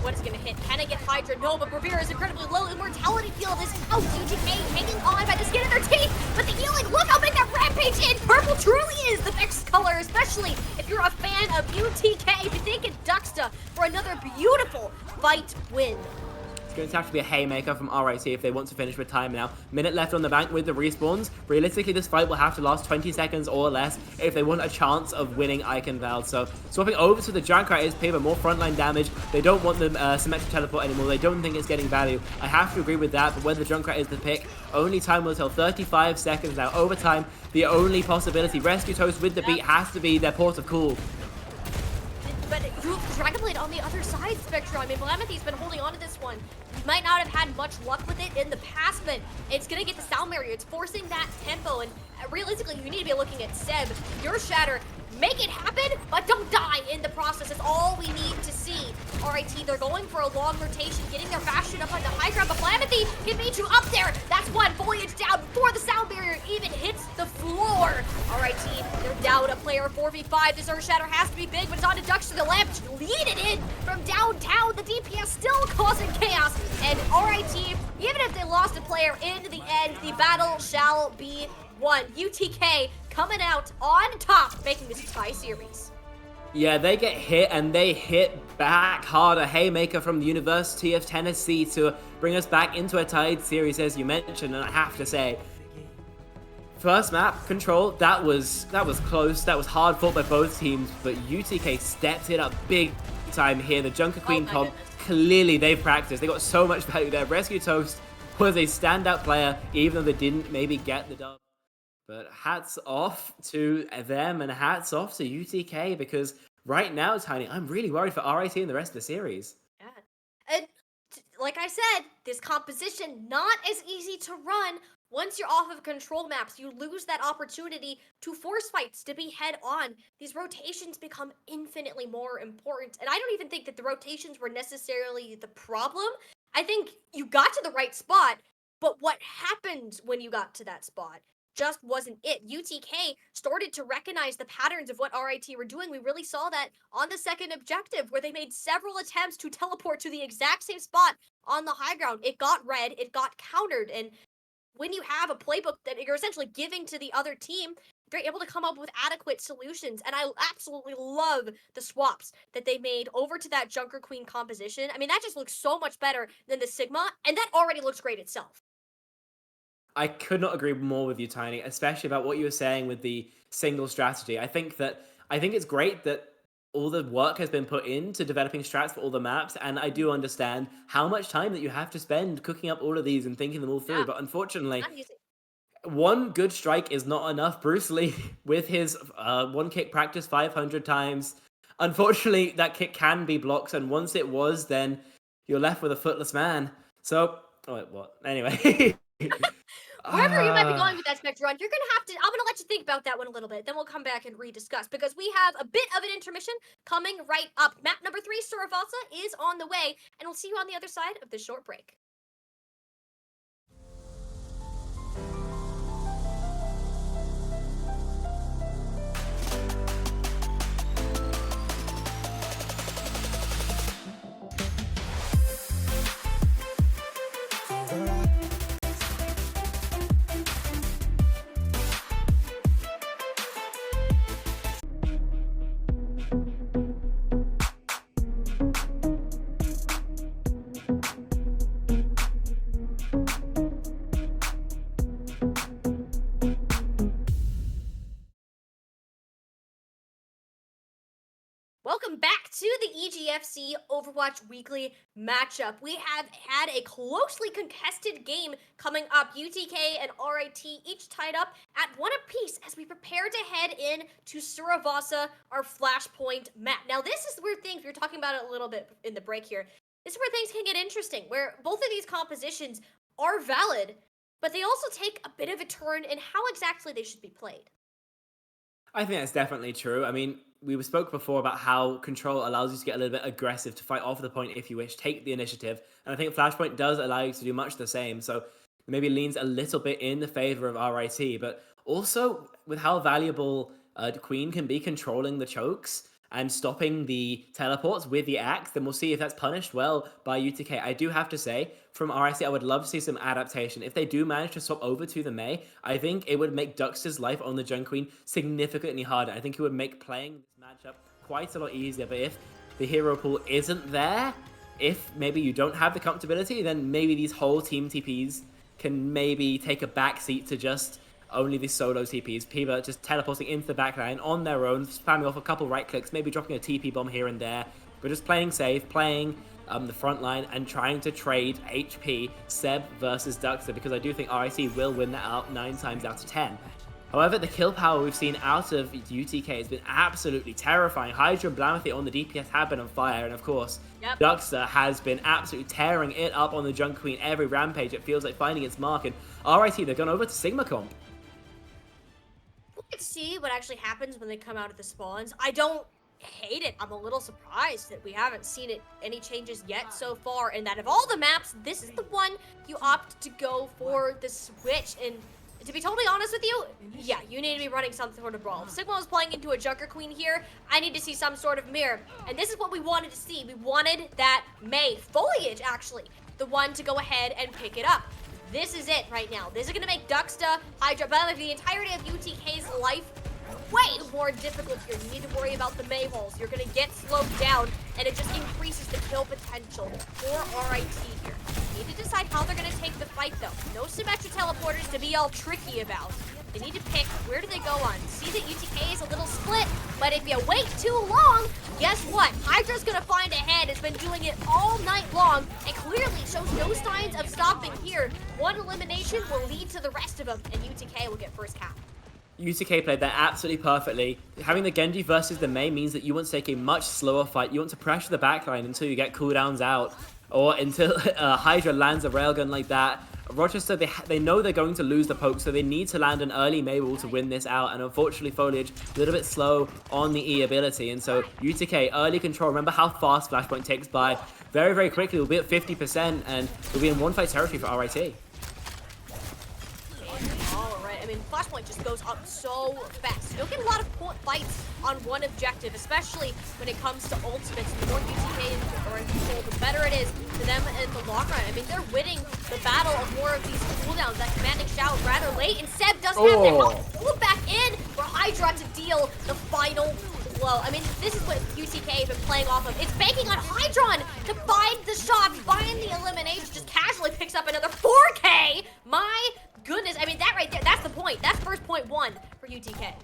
A: What is going to hit? Can it get Hydra? No, but Bravira is incredibly low. Immortality Field is out. UGK hanging on by the skin of their teeth. But the healing, look how big that Rampage is. Purple truly is the best color, especially if you're a fan of UTK. If you think it's Duxta for another beautiful fight win.
B: It's going to have to be a haymaker from RIT if they want to finish with time now. Minute left on the bank with the respawns. Realistically, this fight will have to last 20 seconds or less if they want a chance of winning Eichenwald. So swapping over to the Junkrat is Paver, more frontline damage. They don't want the symmetric teleport anymore. They don't think it's getting value. I have to agree with that, but whether Junkrat is the pick, only time will tell. 35 seconds now. Overtime, the only possibility. Rescue Toast with the beat has to be their port of call.
A: But you have Dragonblade on the other side, Spectrum. I mean, Valamathi's been holding on to this one. You might not have had much luck with it in the past, but it's going to get the sound barrier. It's forcing that tempo, and realistically, you need to be looking at Seb. Your Shatter, make it happen, but don't die in the process. That's all we need to see. RIT, they're going for a long rotation, getting their bastion up on the high ground, but Valamathi can meet you up there. That's one. Foliage down before the sound barrier even hits the floor. RIT, they're down a player 4v5. This Earth Shatter has to be big, but it's on to Dux to the lamp. Lead it in from downtown. The DPS still causing chaos. And RIT, even if they lost a player in the end, the battle shall be won. UTK coming out on top, making this a tie series.
B: Yeah, they get hit, and they hit back hard. A haymaker from the University of Tennessee to bring us back into a tied series, as you mentioned, and I have to say, first map, Control, that was close. That was hard fought by both teams, but UTK stepped it up big time here. The Junker Queen comp, clearly they've practiced. They got so much value there. Rescue Toast was a standout player, even though they didn't maybe get the dub. But hats off to them and hats off to UTK, because right now, Tiny, I'm really worried for RIT and the rest of the series.
A: Yeah. And like I said, this composition not as easy to run. Once you're off of control maps, you lose that opportunity to force fights, to be head on. These rotations become infinitely more important. And I don't even think that the rotations were necessarily the problem. I think you got to the right spot, but what happened when you got to that spot just wasn't it. UTK started to recognize the patterns of what RIT were doing. We really saw that on the second objective, where they made several attempts to teleport to the exact same spot on the high ground. It got read, it got countered, and when you have a playbook that you're essentially giving to the other team, they're able to come up with adequate solutions. And I absolutely love the swaps that they made over to that Junker Queen composition. I mean, that just looks so much better than the Sigma, and that already looks great itself.
B: I could not agree more with you, Tiny, especially about what you were saying with the single strategy. I think it's great that all the work has been put into developing strats for all the maps, and I do understand how much time that you have to spend cooking up all of these and thinking them all through. But unfortunately, one good strike is not enough. Bruce Lee, with his one kick practice 500 times, unfortunately, that kick can be blocked, and once it was, then you're left with a footless man. So, what? Anyway.
A: Wherever you might be going with that Spectrum, I'm gonna let you think about that one a little bit, then we'll come back and rediscuss, because we have a bit of an intermission coming right up. Map number 3, Suravalsa, is on the way, and we'll see you on the other side of this short break. Welcome back to the EGFC Overwatch Weekly matchup. We have had a closely contested game coming up. UTK and RIT each tied up at 1 apiece as we prepare to head in to Suravalsa, our Flashpoint map. Now, this is where things, we were talking about it a little bit in the break here. This is where things can get interesting, where both of these compositions are valid, but they also take a bit of a turn in how exactly they should be played.
B: I think that's definitely true. I mean, we spoke before about how control allows you to get a little bit aggressive, to fight off the point if you wish, take the initiative. And I think Flashpoint does allow you to do much the same. So maybe leans a little bit in the favor of RIT, but also with how valuable Queen can be controlling the chokes and stopping the teleports with the axe, then we'll see if that's punished well by UTK. I do have to say, from RIC, I would love to see some adaptation. If they do manage to swap over to the Mei, I think it would make Duxter's life on the Junk Queen significantly harder. I think it would make playing this matchup quite a lot easier. But if the hero pool isn't there, if maybe you don't have the comfortability, then maybe these whole team TPs can maybe take a backseat to just only the solo TPs. People just teleporting into the backline on their own, spamming off a couple right clicks, maybe dropping a TP bomb here and there, but just playing safe, playing the front line and trying to trade HP Seb versus Duxter, because I do think RIC will win that out 9 times out of 10. However, the kill power we've seen out of UTK has been absolutely terrifying. Hydra and Blamanthy on the DPS have been on fire, and of course, Duxter has been absolutely tearing it up on the Junk Queen. Every rampage, it feels like finding its mark, and RIT, they've gone over to Sigma Comp.
A: Let's see what actually happens when they come out of the spawns. I don't hate it. I'm a little surprised that we haven't seen any changes yet so far, and that of all the maps, this is the one you opt to go for the switch. And to be totally honest with you, yeah, you need to be running some sort of brawl. If Sigma was playing into a Junker Queen here, I need to see some sort of mirror. And this is what we wanted to see. We wanted that Mei foliage, actually, the one to go ahead and pick it up. This is it right now. This is going to make Duxter, Hydra, but the entirety of UTK's life way more difficult here. You need to worry about the Mei holes. You're going to get slowed down, and it just increases the kill potential for RIT here. You need to decide how they're going to take the fight, though. No symmetric teleporters to be all tricky about. They need to pick where do they go on. See that UTK is a little split, but if you wait too long, guess what? Hydra's gonna find a head. It's been doing it all night long and clearly shows no signs of stopping here. One elimination will lead to the rest of them, and UTK will get first cap.
B: UTK played that absolutely perfectly. Having the Genji versus the Mei means that you want to take a much slower fight. You want to pressure the backline until you get cooldowns out, or until Hydra lands a railgun like that. Rochester, they know they're going to lose the poke, so they need to land an early Mei wall to win this out. And unfortunately, Foliage a little bit slow on the E ability. And so UTK, early control. Remember how fast Flashpoint takes by. Very, very quickly, we'll be at 50%, and we'll be in one-fight territory for RIT.
A: I mean, Flashpoint just goes up so fast. You don't get a lot of fights on one objective, especially when it comes to ultimates. The more UTK are in control, the better it is to them in the long run. I mean, they're winning the battle of more of these cooldowns. That commanding shout rather late, and Seb does have to help pull it back in for Hydra to deal the final blow. I mean, this is what UTK has been playing off of. It's banking on Hydron to find the shot, find the elimination, just casually picks up another 4K. My goodness, I mean, that right there, that's the point. That's first point 1 for UTK.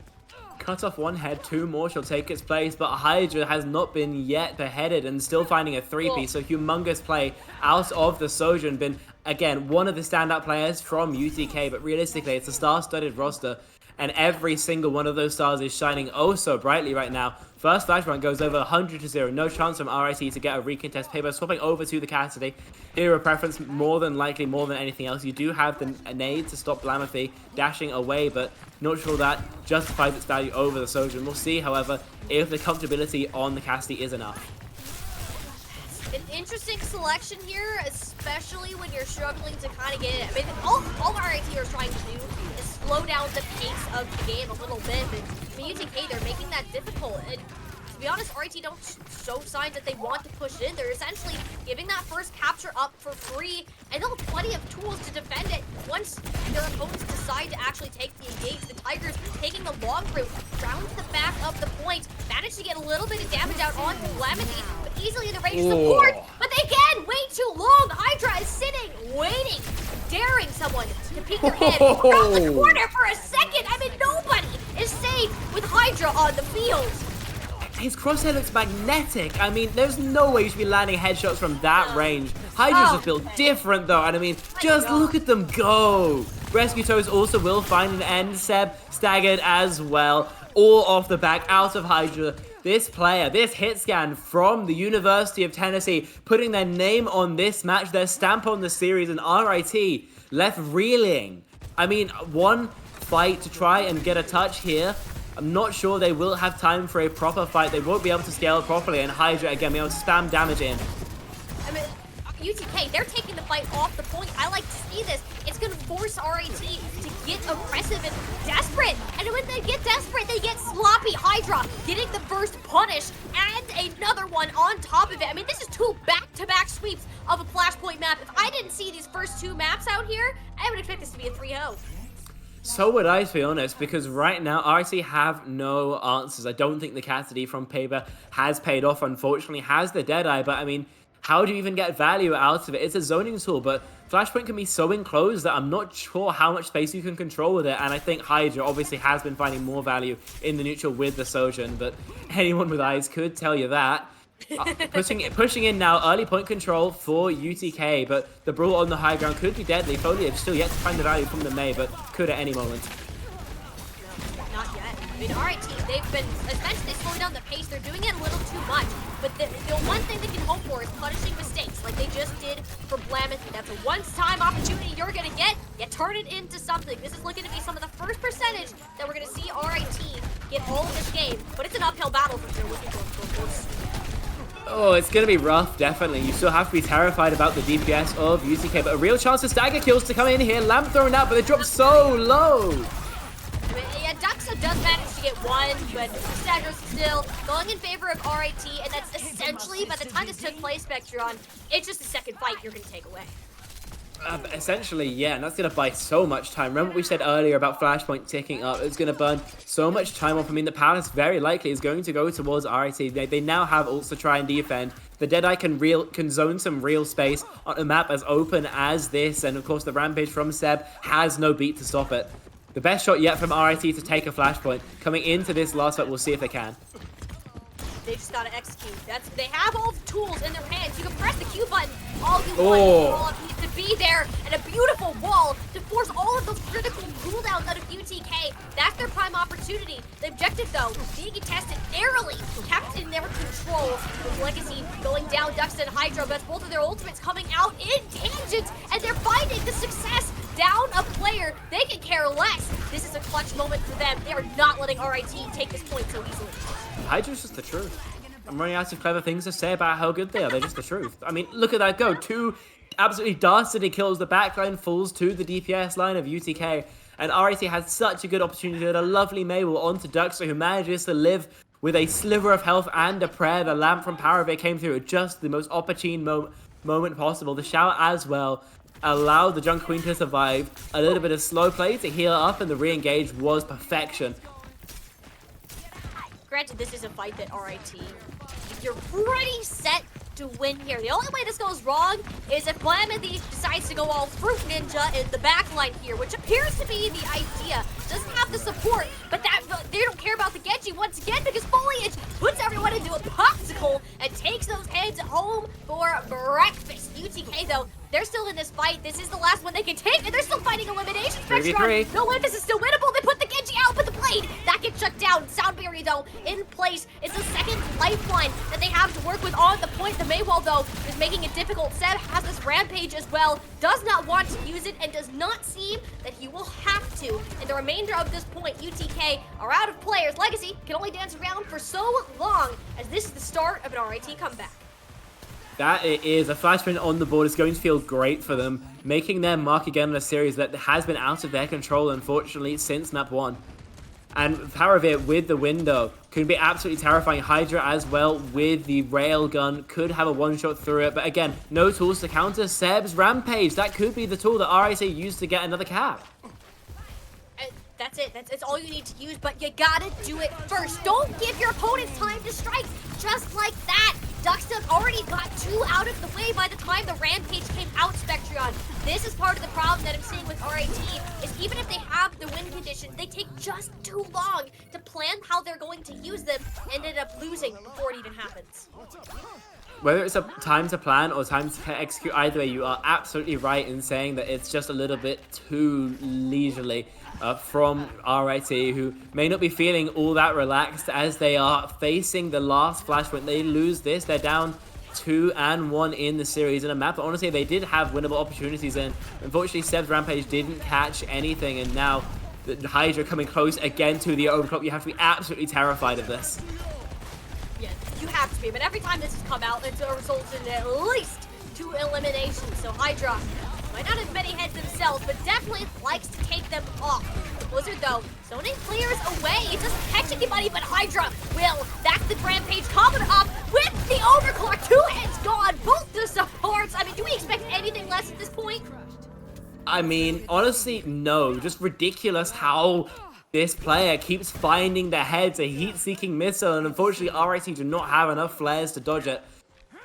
B: Cut off one head, 2 more shall take its place, but Hydra has not been yet beheaded and still finding a 3-piece, so humongous play out of the Sojourn. Been, again, one of the standout players from UTK, but realistically, it's a star-studded roster, and every single one of those stars is shining oh so brightly right now. First flashpoint goes over 100-0. No chance from RIT to get a recontest. Paper swapping over to the Cassidy. Hero preference more than likely, more than anything else. You do have the nade to stop Blamanthy dashing away, but not sure that justifies its value over the Sojourn. We'll see, however, if the comfortability on the Cassidy is enough.
A: An interesting selection here, especially when you're struggling to kind of get it. I mean, all RIT are trying to do is slow down the pace of the game a little bit. But I mean, UTK, they're making that difficult. And to be honest, RIT don't show signs that they want to push in. They're essentially giving that first capture up for free, and they'll have plenty of tools to defend it once their opponents decide to actually take the engage. The Tigers taking the long route round to the back of the point, managed to get a little bit of damage out on Blamanthy, but easily in the range of support. But again, way too long. Hydra is sitting, waiting, daring someone to peek their head around the corner for a second. I mean, nobody is safe with Hydra on the field.
B: His crosshair looks magnetic. I mean, there's no way you should be landing headshots from that range. Hydra's just built different, though. And I mean, just look at them go. Rescue Toes also will find an end. Seb staggered as well. All off the back, out of Hydra. this player, this hit scan from the University of Tennessee, putting their name on this match, their stamp on the series, and RIT left reeling. I mean, one fight to try and get a touch here. I'm not sure they will have time for a proper fight. They won't be able to scale it properly, and Hydra, again, be able to spam damage in.
A: I mean, UTK, they're taking the fight off the point. I like to see this. It's going to force RIT to get aggressive and desperate. And when they get desperate, they get sloppy. Hydra getting the first punish and another one on top of it. I mean, this is 2 back-to-back sweeps of a Flashpoint map. If I didn't see these first 2 maps out here, I would expect this to be a 3-0.
B: So would I, to be honest, because right now, RIT have no answers. I don't think the Cassidy from Paper has paid off, unfortunately. Has the Deadeye, but I mean, how do you even get value out of it? It's a zoning tool, but Flashpoint can be so enclosed that I'm not sure how much space you can control with it, and I think Hydra obviously has been finding more value in the neutral with the Sojourn, but anyone with eyes could tell you that. Pushing in now, early point control for UTK, but the brawl on the high ground could be deadly. Foliage still yet to find the value from the Mei, but could at any moment.
A: No, not yet. I mean, RIT, they've been essentially slowing down the pace. They're doing it a little too much, but the one thing they can hope for is punishing mistakes, like they just did for Blameth. That's a once-time opportunity you're gonna get. You turn it into something. This is looking to be some of the first percentage that we're gonna see RIT get all of this game, but it's an uphill battle for sure. Looking for
B: Oh, it's going to be rough, definitely. You still have to be terrified about the DPS of UTK, but a real chance for stagger kills to come in here. Lamp thrown out, but they drop so low.
A: Yeah, Duxa does manage to get one, but Stagger's still going in favor of RIT, and that's essentially, by the time this took place, Spectron, it's just a second fight you're going to take away.
B: Essentially, yeah, and that's going to buy so much time. Remember what we said earlier about Flashpoint ticking up? It's going to burn so much time off. I mean, the Palace very likely is going to go towards RIT. They now have ults to try and defend. The Deadeye can zone some real space on a map as open as this, and of course the Rampage from Seb has no beat to stop it. The best shot yet from RIT to take a Flashpoint. Coming into this last fight, we'll see if they can.
A: They just gotta execute. They have all the tools in their hands. You can press the Q button all you want. All needs to be there, and a beautiful wall to force all of those critical cooldowns out of UTK. That's their prime opportunity. The objective, though, being contested narrowly, kept in their control. With Legacy going down, Duxton and Hydra, but both of their ultimates coming out in tangents, and they're finding the success down a player. They can care less. This is a clutch moment for them. They are not letting RIT take this point so easily.
B: Hydra's just the truth. I'm running out of clever things to say about how good they are. They're just the truth. I mean, look at that go. 2 absolutely dastardly kills. The backline falls to the DPS line of UTK. And RIT has such a good opportunity to get a lovely Maywell onto Duxter, who manages to live with a sliver of health and a prayer. The lamp from Power of it came through at just the most opportune moment possible. The shower as well allowed the Junk Queen to survive. A little bit of slow play to heal up, and the re-engage was perfection.
A: Granted, this is a fight that RIT, you're pretty set to win here. The only way this goes wrong is if Blameth decides to go all Fruit Ninja in the backline here, which appears to be the idea. Doesn't have the support, but they don't care about the Genji once again because Foliage puts everyone into a popsicle and takes those heads home for breakfast. UTK, though, they're still in this fight. This is the last one they can take, and they're still fighting elimination. No way, this is still winnable. They put the Genji out, but the blade, that gets shut down. Sound Barrier, though, in place. It's the second lifeline that they have to work with on the point. The Maywell, though, is making it difficult. Seb has this Rampage as well, does not want to use it, and does not seem that he will have to. And the remainder of this point, UTK are out of players. Legacy can only dance around for so long, as this is the start of an RIT comeback.
B: That it is. A Flashpoint on the board is going to feel great for them, making their mark again in a series that has been out of their control, unfortunately, since map 1. And Power of it with the window could be absolutely terrifying. Hydra as well with the railgun could have a one-shot through it, but again, no tools to counter Seb's Rampage. That could be the tool that RIT used to get another cap.
A: That's it. That's all you need to use, but you gotta do it first. Don't give your opponents time to strike just like that. Duxton already got 2 out of the way by the time the Rampage came out, Spectron. This is part of the problem that I'm seeing with RIT, is even if they have the win condition, they take just too long to plan how they're going to use them, and ended up losing before it even happens.
B: whether it's a time to plan or time to execute, either way, you are absolutely right in saying that it's just a little bit too leisurely from RIT, who may not be feeling all that relaxed as they are facing the last flash. When they lose this, they're down 2-1 in the series in a map. But honestly, they did have winnable opportunities, and unfortunately, Seb's Rampage didn't catch anything, and now the Hydra coming close again to the overclock. You have to be absolutely terrified of this.
A: Yeah, you have to be, but every time this has come out, it's results in at least 2 eliminations. So Hydra might not have many heads themselves, but definitely likes to take them off. Blizzard, though, zoning players away. It doesn't catch anybody, but Hydra will. That's the Rampage coming up with the overclock. 2 heads gone, both the supports. I mean, do we expect anything less at this point?
B: I mean, honestly, no. Just ridiculous how this player keeps finding the heads, a heat-seeking missile, and unfortunately, RIT do not have enough flares to dodge it.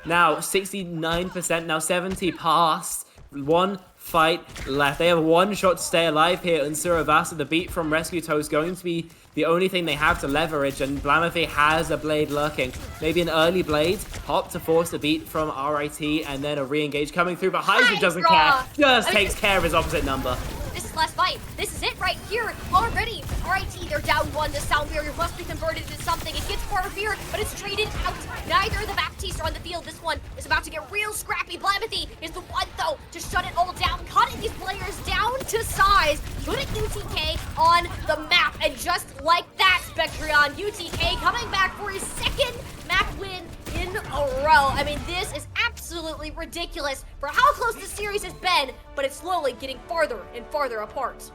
B: Now, 69%, now 70 past. 1 fight left. They have 1 shot to stay alive here, and Suravasa, the beat from Rescue Toast, going to be the only thing they have to leverage, and Blamathy has a blade lurking. Maybe an early blade, pop to force the beat from RIT, and then a re-engage coming through, but Hydra doesn't care, just takes care of his opposite number.
A: This is last fight. This is it right here already. RIT, they're down 1. The sound barrier must be converted into something. It gets far here, but it's traded out. Neither of the Baptistes are on the field. This one is about to get real scrappy. Blamathy is the one, though, to shut it all down, cutting these players down to size, putting UTK on the map. And just like that, Spectrion, UTK coming back for his 2nd map win in a row. I mean, this is absolutely ridiculous for how close this series has been, but it's slowly getting farther and farther apart.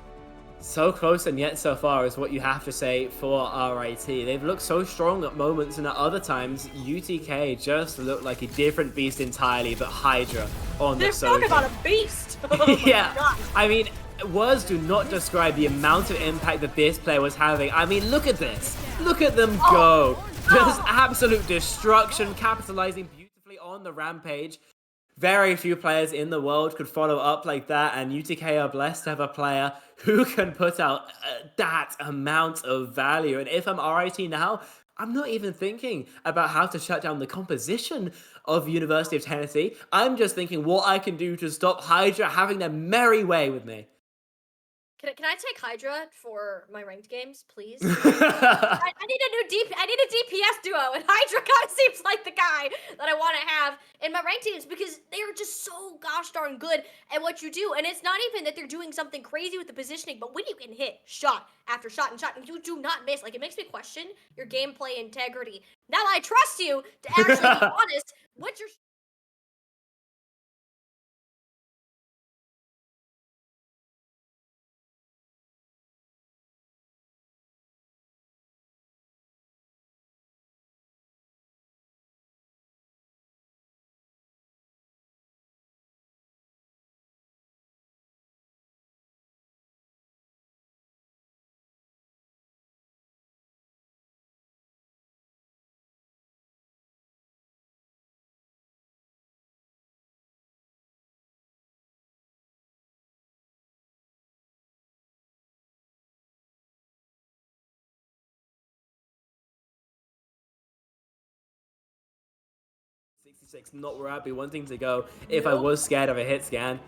B: So close and yet so far is what you have to say for RIT. They've looked so strong at moments, and at other times, UTK just looked like a different beast entirely, but Hydra on the Sojourn.
A: They're talking about a beast! Oh
B: yeah, I mean, words do not describe the amount of impact that this player was having. I mean, look at this. Look at them go. Just absolute destruction, capitalizing beautifully on the Rampage. Very few players in the world could follow up like that, and UTK are blessed to have a player who can put out that amount of value. And if I'm RIT now, I'm not even thinking about how to shut down the composition of University of Tennessee. I'm just thinking what I can do to stop Hydra having their merry way with me.
A: Can I take Hydra for my ranked games, please? I need a DPS duo, and Hydra kind of seems like the guy that I want to have in my ranked games because they are just so gosh darn good at what you do. And it's not even that they're doing something crazy with the positioning, but when you can hit shot after shot and shot, and you do not miss, like, it makes me question your gameplay integrity. Now I trust you to actually be honest. What's your...
B: Not where I'd be wanting to go if I was scared of a hit scan.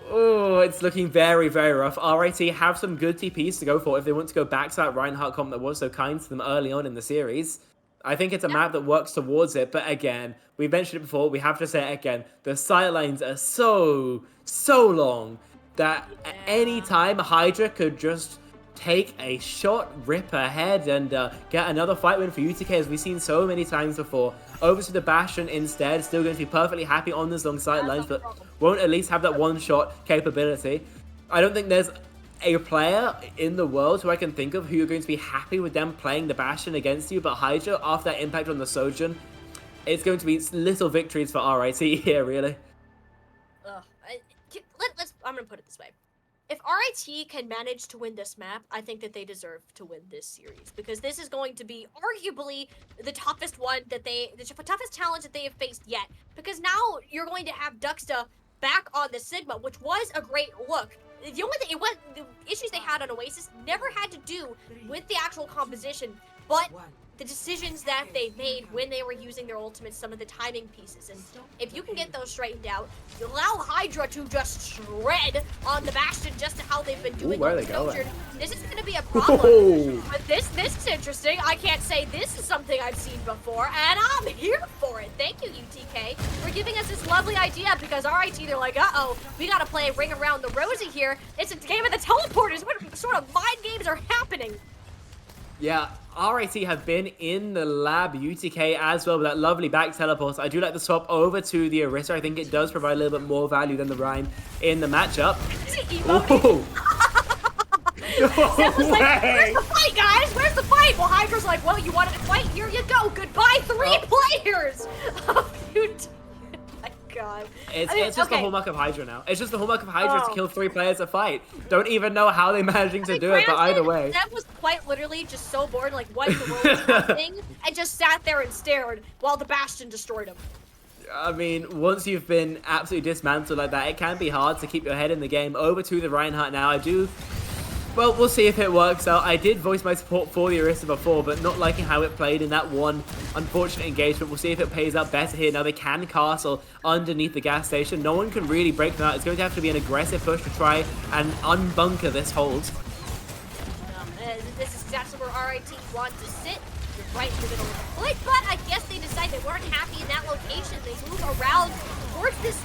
B: Oh, it's looking very, very rough. RIT have some good TPs to go for if they want to go back to that Reinhardt comp that was so kind to them early on in the series. I think it's a map that works towards it, but again, we mentioned it before, we have to say it again, the sidelines are so long that at any time Hydra could just take a shot, rip ahead, and get another fight win for UTK, as we've seen so many times before. Over to the Bastion instead, still going to be perfectly happy on this long sidelines, but won't at least have that one-shot capability. I don't think there's a player in the world who I can think of who you're going to be happy with them playing the Bastion against you, but Hydra, after that impact on the Sojourn, it's going to be little victories for RIT here, really.
A: I'm going to put it this way. If RIT can manage to win this map, I think that they deserve to win this series, because this is going to be arguably the toughest one that the toughest challenge that they have faced yet. Because now you're going to have Duxta back on the Sigma, which was a great look. The only thing, the issues they had on Oasis never had to do with the actual composition, but the decisions that they made when they were using their ultimates, some of the timing pieces. And if you can get those straightened out, you allow Hydra to just shred on the Bastion just how they've been doing.
B: Where are they going?
A: This is going to be a problem. But this is interesting. I can't say this is something I've seen before, and I'm here for it. Thank you, UTK, for giving us this lovely idea, because RIT, they're like, uh-oh, we got to play Ring Around the Rosie here. It's a game of the teleporters. What sort of mind games are happening?
B: Yeah, RIT have been in the lab, UTK as well, with that lovely back teleport. I do like the swap over to the Orisa. I think it does provide a little bit more value than the Rein in the matchup.
A: Zeb was like, where's the fight, guys? Where's the fight? Well, Hydra's like, well, you wanted to fight? Here you go. Goodbye, 3 players. God.
B: It's just the hallmark of Hydra now. It's just the hallmark of Hydra to kill 3 players a fight. Don't even know how they're managing to do it, but either way.
A: That was quite literally just so bored, like what in the world is happening, and just sat there and stared while the Bastion destroyed him.
B: I mean, once you've been absolutely dismantled like that, it can be hard to keep your head in the game. Over to the Reinhardt now. Well, we'll see if it works out. I did voice my support for the Orisa before, but not liking how it played in that one unfortunate engagement. We'll see if it pays out better here. Now they can castle underneath the gas station. No one can really break them out. It's going to have to be an aggressive push to try and unbunker this hold.
A: This is exactly where RIT want to sit. You're right in the middle of the point, but I guess they decided they weren't happy in that location. They move around towards this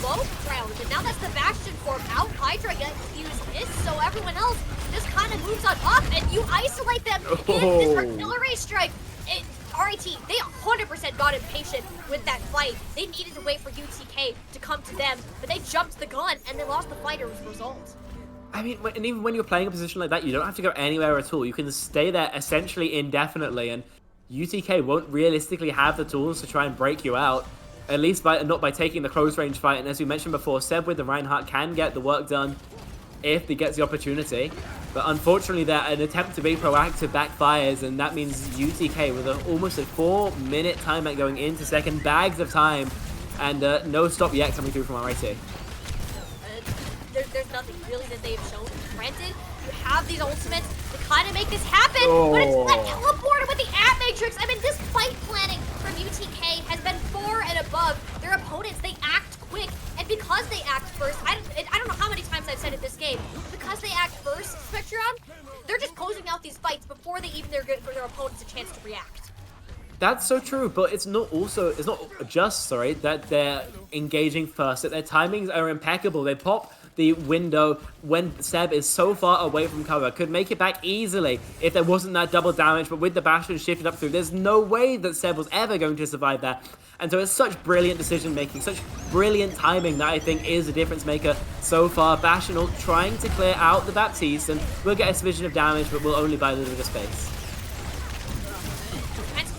A: low ground, and now that's the Bastion form out. Hydra gets to use this, so everyone else just kind of moves on up, and you isolate them in this artillery strike. RIT, they 100% got impatient with that fight. They needed to wait for UTK to come to them, but they jumped the gun, and they lost the fight as a result.
B: I mean, and even when you're playing a position like that, you don't have to go anywhere at all. You can stay there essentially indefinitely, and UTK won't realistically have the tools to try and break you out. At least not by taking the close range fight. And as we mentioned before, Seb with the Reinhardt can get the work done if he gets the opportunity. But unfortunately, an attempt to be proactive backfires, and that means UTK with almost a 4-minute timeout going into second, bags of time, and no stop yet coming through from RIT.
A: There's nothing really that they've shown. Granted, you have these ultimates to kind of make this happen, but it's that teleporter with the ad matrix. I mean, this fight planning from UTK has been 4 and above. Their opponents, they act quick, and because they act first, I don't know how many times I've said it this game, because they act first, Spectrum, they're just closing out these fights before they even give their opponents a chance to react.
B: That's so true, but it's not just that they're engaging first, that their timings are impeccable. They pop the window when Seb is so far away from cover. Could make it back easily if there wasn't that double damage, but with the Bastion shifted up through, there's no way that Seb was ever going to survive that. And so it's such brilliant decision making, such brilliant timing that I think is the difference maker so far. Bastion trying to clear out the Baptiste, and we'll get a smidgen of damage, but we'll only buy a little bit of space.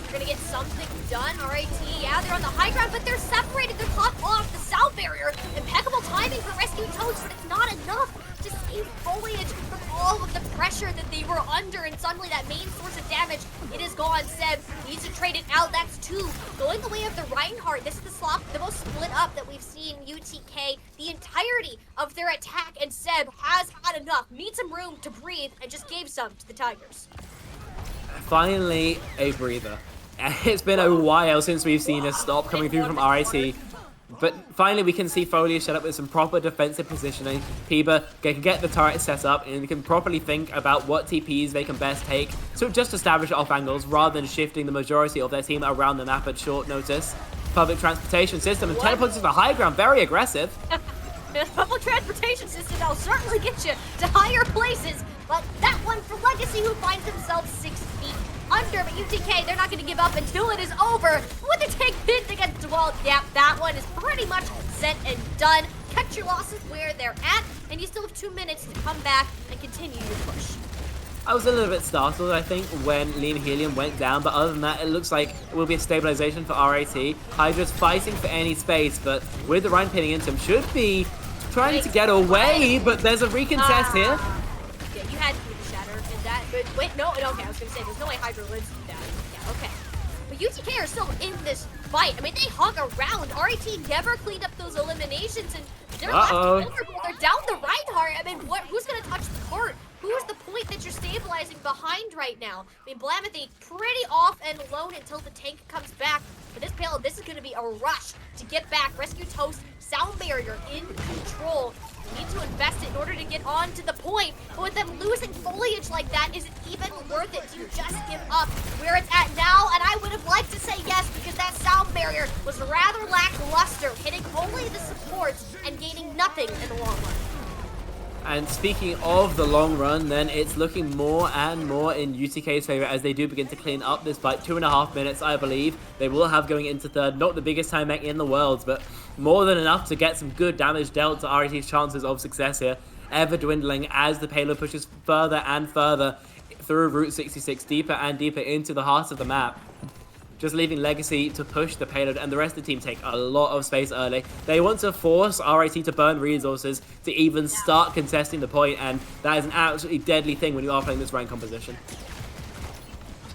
A: We're gonna get something done. RIT, yeah, they're on the high ground, but they're separated. They're caught off the south barrier. Impeccable timing for Rescue Toast, but it's not enough to save Foliage from all of the pressure that they were under, and suddenly that main source of damage, it is gone. Seb needs to trade it out. That's 2. Going the way of the Reinhardt. This is the most split up that we've seen UTK the entirety of their attack, and Seb has had enough. Needs some room to breathe, and just gave some to the Tigers.
B: Finally, a breather. It's been a while since we've seen a stop coming through from RIT. But finally, we can see Foliage set up with some proper defensive positioning. Piba can get the turret set up and can properly think about what TPs they can best take to just establish off angles rather than shifting the majority of their team around the map at short notice. Public transportation system and teleports to the high ground, very aggressive.
A: The public transportation system that'll certainly get you to higher places, but that one for Legacy, who finds themselves 6 feet under, but UTK, they're not going to give up until it is over. With the take hit against Dwell, yeah, that one is pretty much set and done. Cut your losses where they're at, and you still have 2 minutes to come back and continue your push.
B: I was a little bit startled, I think, when Lean Helium went down, but other than that, it looks like it will be a stabilization for RIT. Hydra's fighting for any space, but with the Ryan pinning into him, should be trying to get away, but there's a recontest here.
A: Yeah, you had to do the shatter in that, but wait, no, okay, I was going to say, there's no way Hydra lives through that. Yeah, okay. But UTK are still in this fight. I mean, they hung around. RIT never cleaned up those eliminations, and they're left vulnerable. They're down the Reinhardt. I mean, who's going to touch the court? Who's the point that you're stabilizing behind right now. I mean, Blamathy pretty off and alone until the tank comes back. For this payload, this is going to be a rush to get back. Rescue Toast, Sound Barrier in control. You need to invest it in order to get on to the point. But with them losing foliage like that, is it even worth it? Do you just give up where it's at now? And I would have liked to say yes, because that Sound Barrier was rather lackluster, hitting only the supports and gaining nothing in the long run.
B: And speaking of the long run, then it's looking more and more in UTK's favor as they do begin to clean up this fight. 2.5 minutes, I believe, they will have going into third. Not the biggest time mech in the world, but more than enough to get some good damage dealt to RIT's chances of success here, ever dwindling as the payload pushes further and further through Route 66, deeper and deeper into the heart of the map. Just leaving Legacy to push the payload, and the rest of the team take a lot of space early. They want to force RIT to burn resources to even start contesting the point, and that is an absolutely deadly thing when you are playing this rank composition.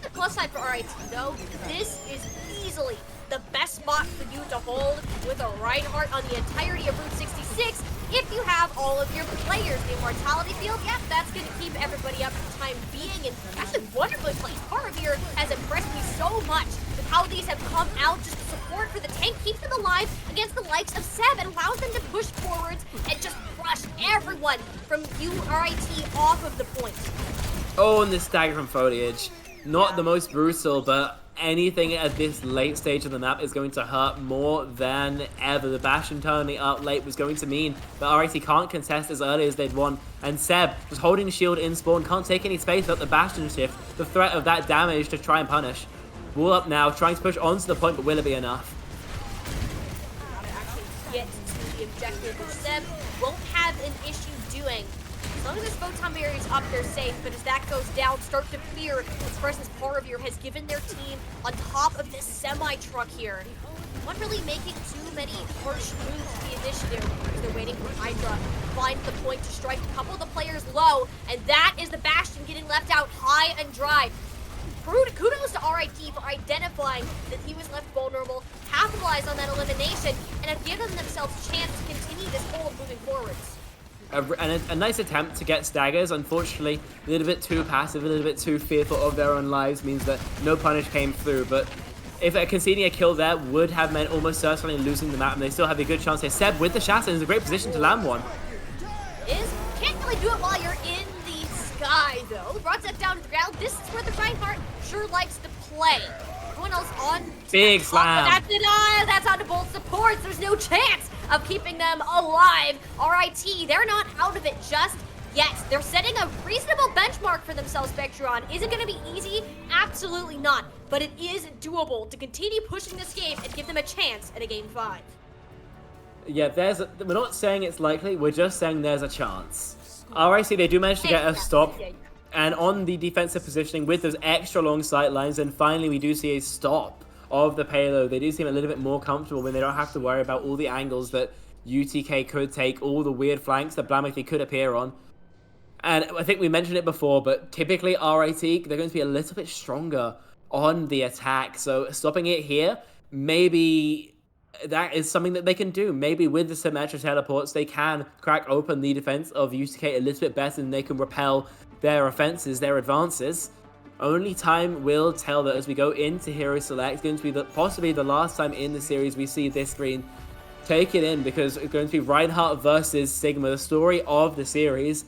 A: The plus side for RIT, though, this is easily the best spot for you to hold with a Reinhardt on the entirety of Route 66 if you have all of your players. The Immortality Field, yeah, that's going to keep everybody up for the time being, and actually wonderfully played. Faravir has impressed me so much with how these have come out just to support for the tank, keeps them alive against the likes of Seb, and allows them to push forwards and just rush everyone from URIT off of the point.
B: Oh, and this stagger from foliage. Not the most brutal, but anything at this late stage of the map is going to hurt more than ever. The Bastion turning up late was going to mean that RIT can't contest as early as they'd want, and Seb, just holding the shield in spawn, can't take any space without the Bastion shift, the threat of that damage to try and punish. Wall up now, trying to push onto the point, but will it be enough?
A: Actually get to the objective, which Seb won't have an issue doing. As long as this photon barrier is up, they're safe, but as that goes down, start to clear, as Presence Faravir has given their team on top of this semi-truck here. Not really making too many harsh moves to the initiative, because they're waiting for Hydra to find the point to strike a couple of the players low, and that is the Bastion getting left out high and dry. Kudos to RIT for identifying that he was left vulnerable, capitalized on that elimination, and have given themselves a chance to continue this hold moving forwards.
B: A nice attempt to get staggers. Unfortunately, a little bit too passive, a little bit too fearful of their own lives means that no punish came through. But if conceding a kill there would have meant almost certainly losing the map, and they still have a good chance here. Seb with the Shatter is in a great position to land one.
A: Can't really do it while you're in the sky, though. Brought that down to the ground. This is where the Reinhardt sure likes to play. Everyone else on
B: big slam.
A: That's it. That's on to both supports. There's no chance of keeping them alive. RIT, they're not out of it just yet. They're setting a reasonable benchmark for themselves, Spectron. Is it going to be easy? Absolutely not. But it is doable to continue pushing this game and give them a chance at a Game 5.
B: Yeah, we're not saying it's likely, we're just saying there's a chance. RIT, they do manage to get a stop. And on the defensive positioning with those extra long sight lines, and finally we do see a stop of the payload. They do seem a little bit more comfortable when they don't have to worry about all the angles that UTK could take, all the weird flanks that Blamathy could appear on. And I think we mentioned it before, but typically RIT, they're going to be a little bit stronger on the attack. So stopping it here, maybe that is something that they can do. Maybe with the Symmetra teleports, they can crack open the defense of UTK a little bit better, and they can repel their offenses, their advances. Only time will tell that as we go into Hero Select. It's going to be possibly the last time in the series we see this screen. Take it in, because it's going to be Reinhardt versus Sigma, the story of the series.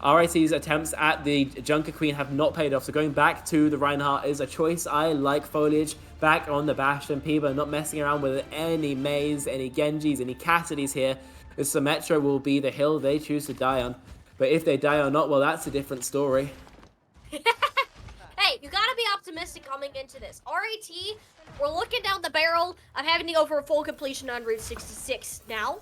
B: RIT's attempts at the Junker Queen have not paid off, so going back to the Reinhardt is a choice. I like Foliage back on the Bastion. People are not messing around with any Mays, any Genjis, any Cassidys here. The Symmetra will be the hill they choose to die on. But if they die or not, well, that's a different story.
A: Hey, you gotta be optimistic coming into this. RIT, we're looking down the barrel of having to go for a full completion on Route 66. Now,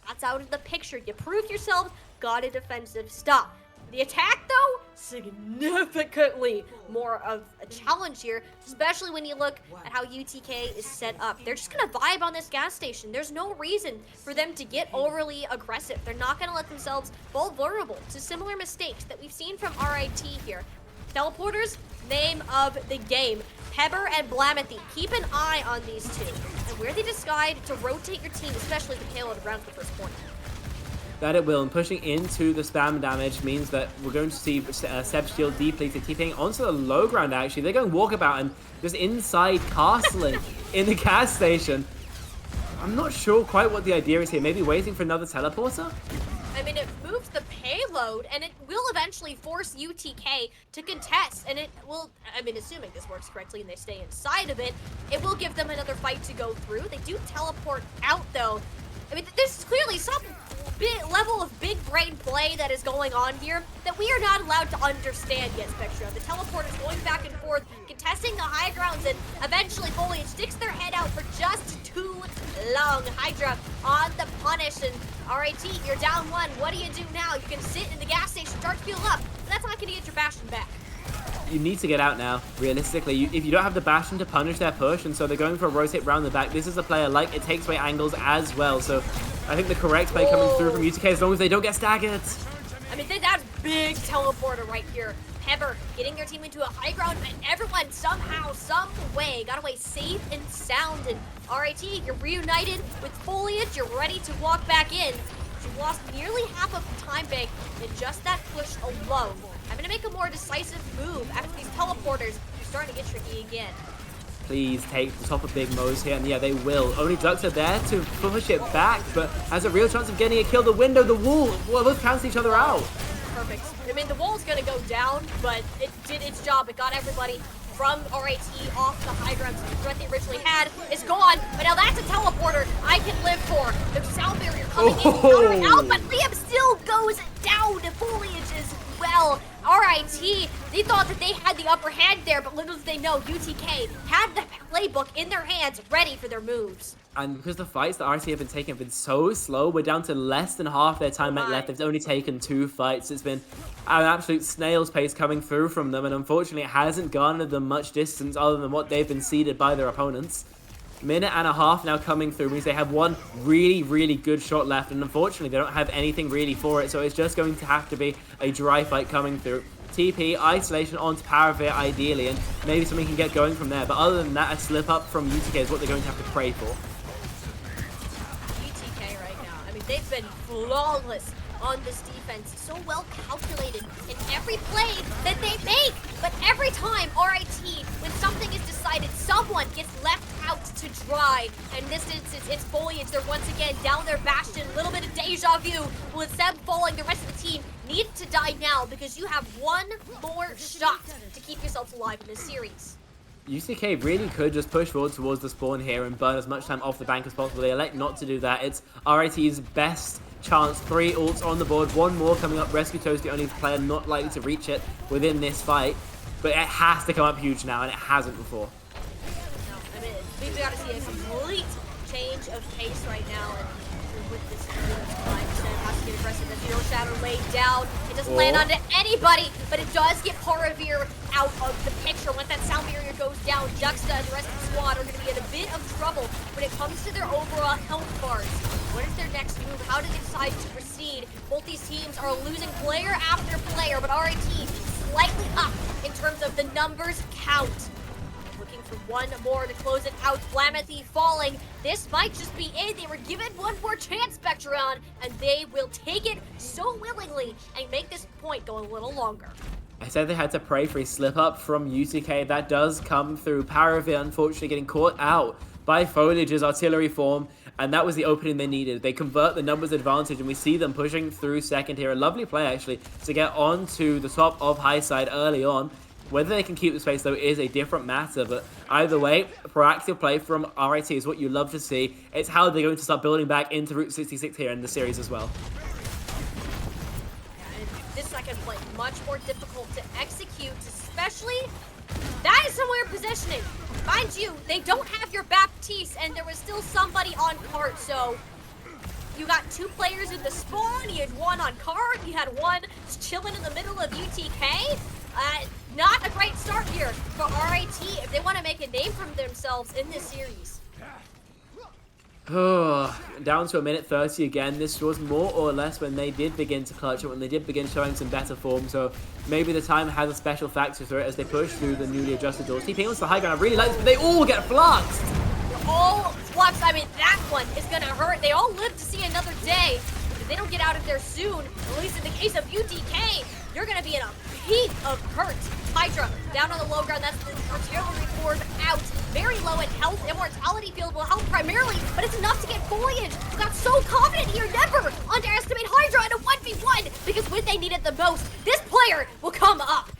A: that's out of the picture. You proved yourselves, got a defensive stop. The attack, though, significantly more of a challenge here, especially when you look at how UTK is set up. They're just going to vibe on this gas station. There's no reason for them to get overly aggressive. They're not going to let themselves fall vulnerable to similar mistakes that we've seen from RIT here. Teleporters, name of the game. Pebber and Blamathy, keep an eye on these two and where they decide to rotate your team, especially the payload around the first point.
B: That it will, and pushing into the spam damage means that we're going to see Seb's shield depleted, TPing onto the low ground actually. They're going walkabout and just inside castling in the gas station. I'm not sure quite what the idea is here. Maybe waiting for another teleporter?
A: I mean, it moves the payload, and it will eventually force UTK to contest, and it will, I mean, assuming this works correctly and they stay inside of it, it will give them another fight to go through. They do teleport out, though. I mean, there's clearly some level of big brain play that is going on here that we are not allowed to understand yet, Spectra. The teleport is going back and forth, contesting the high grounds, and eventually Foliage sticks their head out for just too long. Hydra on the punish, and RIT, you're down one. What do you do now? You can sit in the gas station, start to fuel up, but that's not going to get your Bastion back.
B: You need to get out now, realistically. If you don't have the Bastion to punish their push, and so they're going for a rotate round the back, this is a player like it takes away angles as well. So I think the correct play coming through from UTK as long as they don't get staggered.
A: I mean, that's big teleporter right here. Pepper getting their team into a high ground, and everyone somehow, some way got away safe and sound. And RIT, you're reunited with Foliage. You're ready to walk back in. You lost nearly half of the time bank in just that push alone. I'm going to make a more decisive move after these teleporters are starting to get tricky again.
B: Please take the top of Big Mo's here, and yeah, they will. Only Ducks are there to push it back, but has a real chance of getting a kill. The window, the wall, both cancel each other out.
A: Perfect. I mean, the wall's going to go down, but it did its job. It got everybody from RIT off the high ground. So the threat they originally had is gone, but now that's a teleporter I can live for. The sound barrier coming in, countering out, but Liam still goes down to Foliage as well. RIT, they thought that they had the upper hand there, but little did they know UTK had the playbook in their hands ready for their moves.
B: And because the fights that RT have been taking have been so slow, we're down to less than half their time left. They've only taken 2 fights. It's been an absolute snail's pace coming through from them, and unfortunately it hasn't garnered them much distance other than what they've been ceded by their opponents. Minute and a half now coming through means they have one really, really good shot left, and unfortunately they don't have anything really for it, so it's just going to have to be a dry fight coming through. TP, isolation onto Paravir ideally, and maybe something can get going from there, but other than that, a slip up from UTK is what they're going to have to pray for.
A: UTK right now, I mean, they've been flawless on this defense, so well calculated in every play that they make. But every time RIT, when something is decided, someone gets left out to dry. In this instance, it's Foliage. They're once again down their Bastion. A little bit of deja vu. With Seb falling, the rest of the team needs to die now because you have one more shot to keep yourselves alive in this series.
B: UCK really could just push forward towards the spawn here and burn as much time off the bank as possible. They elect not to do that. It's RIT's best chance. 3 ults on the board. 1 more coming up. Rescue Toe's the only player not likely to reach it within this fight. But it has to come up huge now, and it hasn't before.
A: No, I mean, we've got to see a complete change of pace right now. And with this 5%, has to get aggressive. The Fuel Shadow laid down. It doesn't land onto anybody, but it does get Paravir out of the picture. Once that sound barrier goes down, Juxta and the rest of the squad are going to be in a bit of trouble when it comes to their overall health bars. What is their next move? How do they decide to proceed? Both these teams are losing player after player, but RIT slightly up in terms of the numbers count. Looking for one more to close it out. Flamethy falling. This might just be it. They were given one more chance, Spectron, and they will take it so willingly and make this point go a little longer.
B: I said they had to pray for a slip up from UTK. That does come through. Paravir unfortunately getting caught out by Foliage's artillery form, and that was the opening they needed. They convert the numbers advantage, and we see them pushing through second here. A lovely play, actually, to get onto the top of high side early on. Whether they can keep the space, though, is a different matter, but either way, proactive play from RIT is what you love to see. It's how they're going to start building back into Route 66 here in the series as well.
A: This second play, much more difficult to execute, especially that is somewhere positioning. Mind you, they don't have your Baptiste, and there was still somebody on cart, so you got 2 players in the spawn, you had 1 on cart, you had 1 just chilling in the middle of UTK. Not a great start here for RIT if they want to make a name for themselves in this series.
B: Down to a minute 30 again. This was more or less when they did begin to clutch it, when they did begin showing some better form. So maybe the time has a special factor for it as they push through the newly adjusted doors. TPing onto the high ground. I really like this, but they all get fluxed.
A: They're all fluxed. I mean, that one is going to hurt. They all live to see another day. they don't get out of there soon, at least in the case of UTK, you're going to be in a heap of hurt. Hydra down on the low ground. That's the artillery forward out. Very low in health. Immortality field will help primarily, but it's enough to get foliage. You got so confident here. Never underestimate Hydra in a 1v1 because when they need it the most, this player will come up.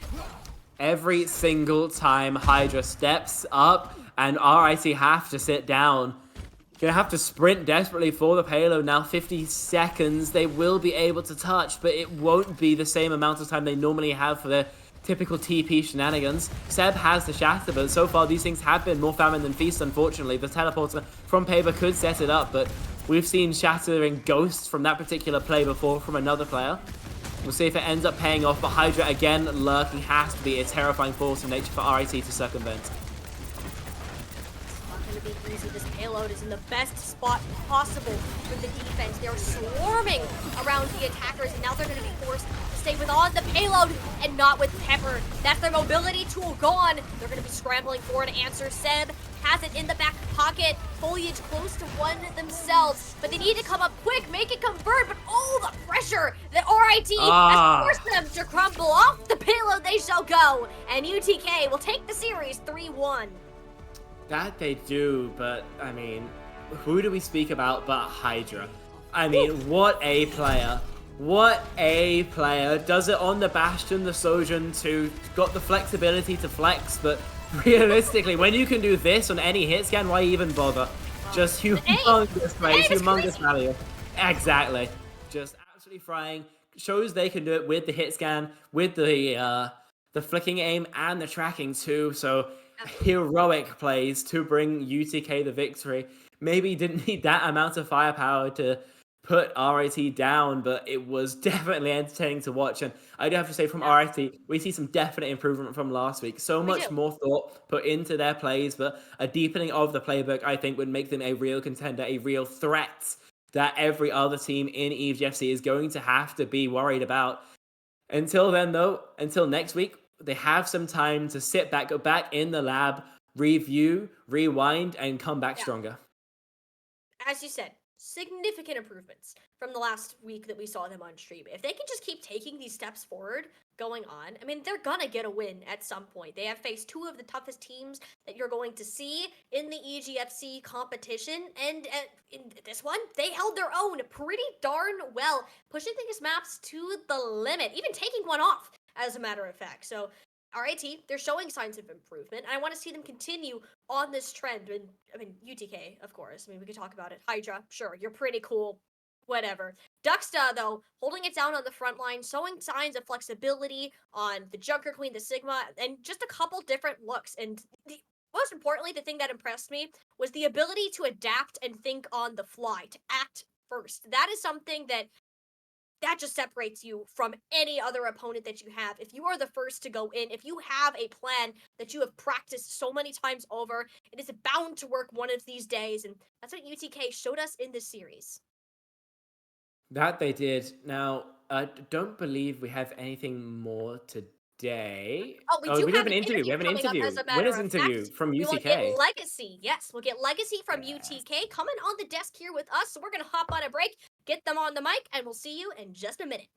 B: Every single time Hydra steps up and RIT have to sit down, gonna have to sprint desperately for the payload now. 50 seconds. They will be able to touch, but it won't be the same amount of time they normally have for their typical TP shenanigans. Seb has the shatter, but so far these things have been more famine than feast, unfortunately. The teleporter from Paver could set it up, but we've seen shatter and ghosts from that particular play before from another player. We'll see if it ends up paying off, but Hydra again lurking has to be a terrifying force in nature for RIT to circumvent.
A: Be easy. This payload is in the best spot possible for the defense. They're swarming around the attackers, and now they're going to be forced to stay with on the payload and not with Pepper. That's their mobility tool gone. They're going to be scrambling for an answer. Seb has it in the back pocket. Foliage close to one themselves, but they need to come up quick, make it convert. But oh, the pressure that RIT has forced them to crumble off the payload. They shall go, and UTK will take the series 3-1.
B: That they do, but I mean, who do we speak about but Hydra? I mean, what a player. What a player. Does it on the Bastion, the Sojourn too. Got the flexibility to flex, but realistically, when you can do this on any hit scan, why even bother? Just humongous plays, humongous value. Exactly. Just absolutely frying. Shows they can do it with the hit scan, with the flicking aim and the tracking too, so heroic plays to bring UTK the victory. Maybe didn't need that amount of firepower to put RIT down, but it was definitely entertaining to watch. And I do have to say, from RIT, we see some definite improvement from last week. So much more thought put into their plays, but a deepening of the playbook, I think, would make them a real contender, a real threat that every other team in EGFC is going to have to be worried about. Until then, though, until next week, they have some time to sit back, go back in the lab, review, rewind, and come back stronger.
A: As you said, significant improvements from the last week that we saw them on stream. If they can just keep taking these steps forward going on, I mean, they're gonna get a win at some point. They have faced two of the toughest teams that you're going to see in the EGFC competition, and in this one, they held their own pretty darn well, pushing these maps to the limit, even taking one off, as a matter of fact. So RIT, they're showing signs of improvement, and I want to see them continue on this trend. And I mean, UTK, of course. I mean, we could talk about it. Hydra, sure, you're pretty cool. Whatever. Duxta, though, holding it down on the front line, showing signs of flexibility on the Junker Queen, the Sigma, and just a couple different looks. And most importantly, the thing that impressed me was the ability to adapt and think on the fly, to act first. That is something that just separates you from any other opponent that you have. If you are the first to go in, if you have a plan that you have practiced so many times over, it is bound to work one of these days. And that's what UTK showed us in this series.
B: That they did. Now, I don't believe we have anything more today.
A: Oh, we
B: have an interview. We have an interview. Winner's interview from UTK.
A: We will get Legacy. Yes, we'll get Legacy from UTK coming on the desk here with us. So we're going to hop on a break, get them on the mic, and we'll see you in just a minute.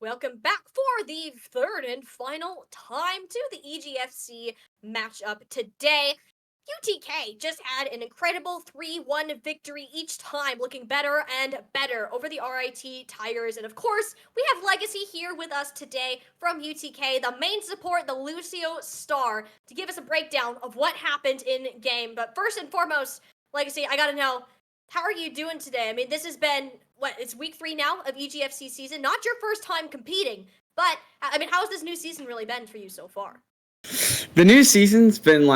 A: Welcome back for the third and final time to the EGFC matchup today. UTK just had an incredible 3-1 victory each time, looking better and better over the RIT Tigers. And of course, we have Legacy here with us today from UTK, the main support, the Lucio Star, to give us a breakdown of what happened in game. But first and foremost, Legacy, I gotta know, how are you doing today? I mean, this has been, it's week 3 now of EGFC season. Not your first time competing, but, I mean, how has this new season really been for you so far?
C: The new season's been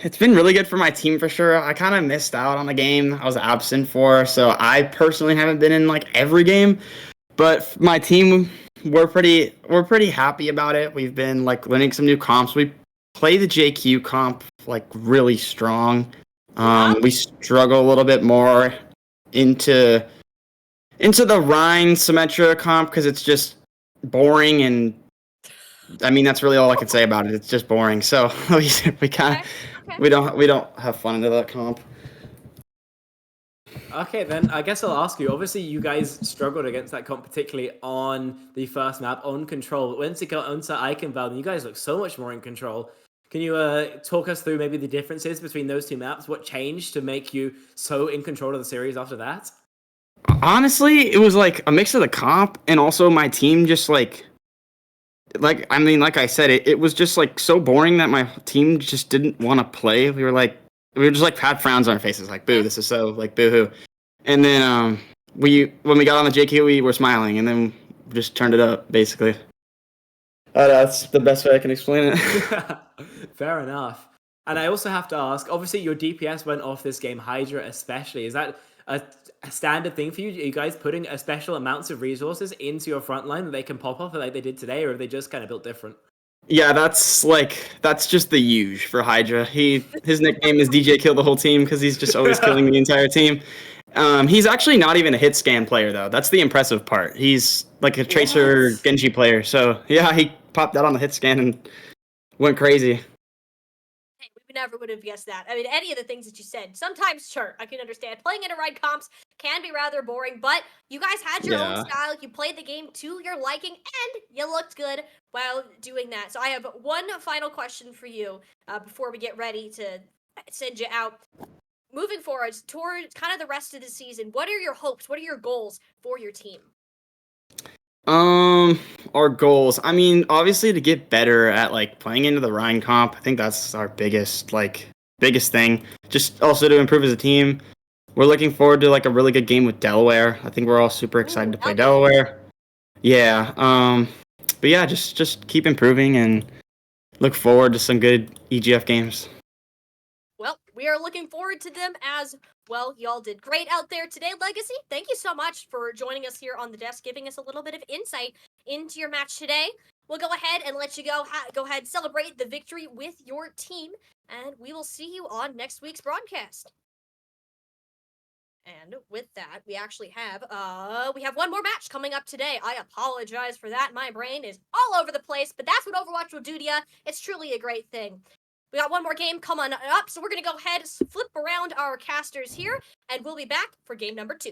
C: it's been really good for my team for sure. I kind of missed out on the game I was absent for, so I personally haven't been in every game. But my team, we're pretty happy about it. We've been learning some new comps. We play the JQ comp really strong. We struggle a little bit more into the Rhine Symmetra comp because it's just boring, and I mean that's really all I could say about it. It's just boring. So we don't have fun into that comp.
B: Okay, then I guess I'll ask you. Obviously, you guys struggled against that comp, particularly on the first map on Control. But once it got onto Eichenwalde, you guys look so much more in control. Can you talk us through maybe the differences between those two maps? What changed to make you so in control of the series after that?
C: Honestly, it was a mix of the comp and also my team just like I said, it was just so boring that my team just didn't want to play. We were just had frowns on our faces, boo, this is so boo-hoo. And then when we got on the JQ, we were smiling, and then we just turned it up, basically. That's the best way I can explain it.
B: Fair enough. And I also have to ask, obviously your DPS went off this game, Hydra especially. Is that a standard thing for you? Are you guys putting a special amounts of resources into your front line that they can pop off like they did today, or are they just kind of built different?
C: Yeah, that's just the huge for Hydra. His nickname is DJ Kill the whole team because he's just always killing the entire team. He's actually not even a hit scan player though. That's the impressive part. He's a Tracer Genji player. So yeah, he popped out on the hit scan and went crazy.
A: Hey, we never would have guessed that. I mean, any of the things that you said. Sometimes, sure, I can understand. Playing in a ride comps can be rather boring, but you guys had your own style. You played the game to your liking, and you looked good while doing that. So I have one final question for you before we get ready to send you out. Moving forward toward kind of the rest of the season, what are your hopes? What are your goals for your team?
C: Our goals. I mean, obviously to get better at playing into the Rhine comp. I think that's our biggest thing. Just also to improve as a team. We're looking forward to a really good game with Delaware. I think we're all super excited to play Delaware. Yeah. But yeah, just keep improving and look forward to some good EGF games.
A: Well, we are looking forward to them as well. Y'all did great out there today, Legacy. Thank you so much for joining us here on the desk, giving us a little bit of insight into your match today. We'll go ahead and let you go ahead and celebrate the victory with your team, and we will see you on next week's broadcast. And with that, we actually have one more match coming up today. I apologize for that. My brain is all over the place, but that's what Overwatch will do to you. It's truly a great thing. We got one more game coming up, so we're going to go ahead and flip around our casters here, and we'll be back for game number 2.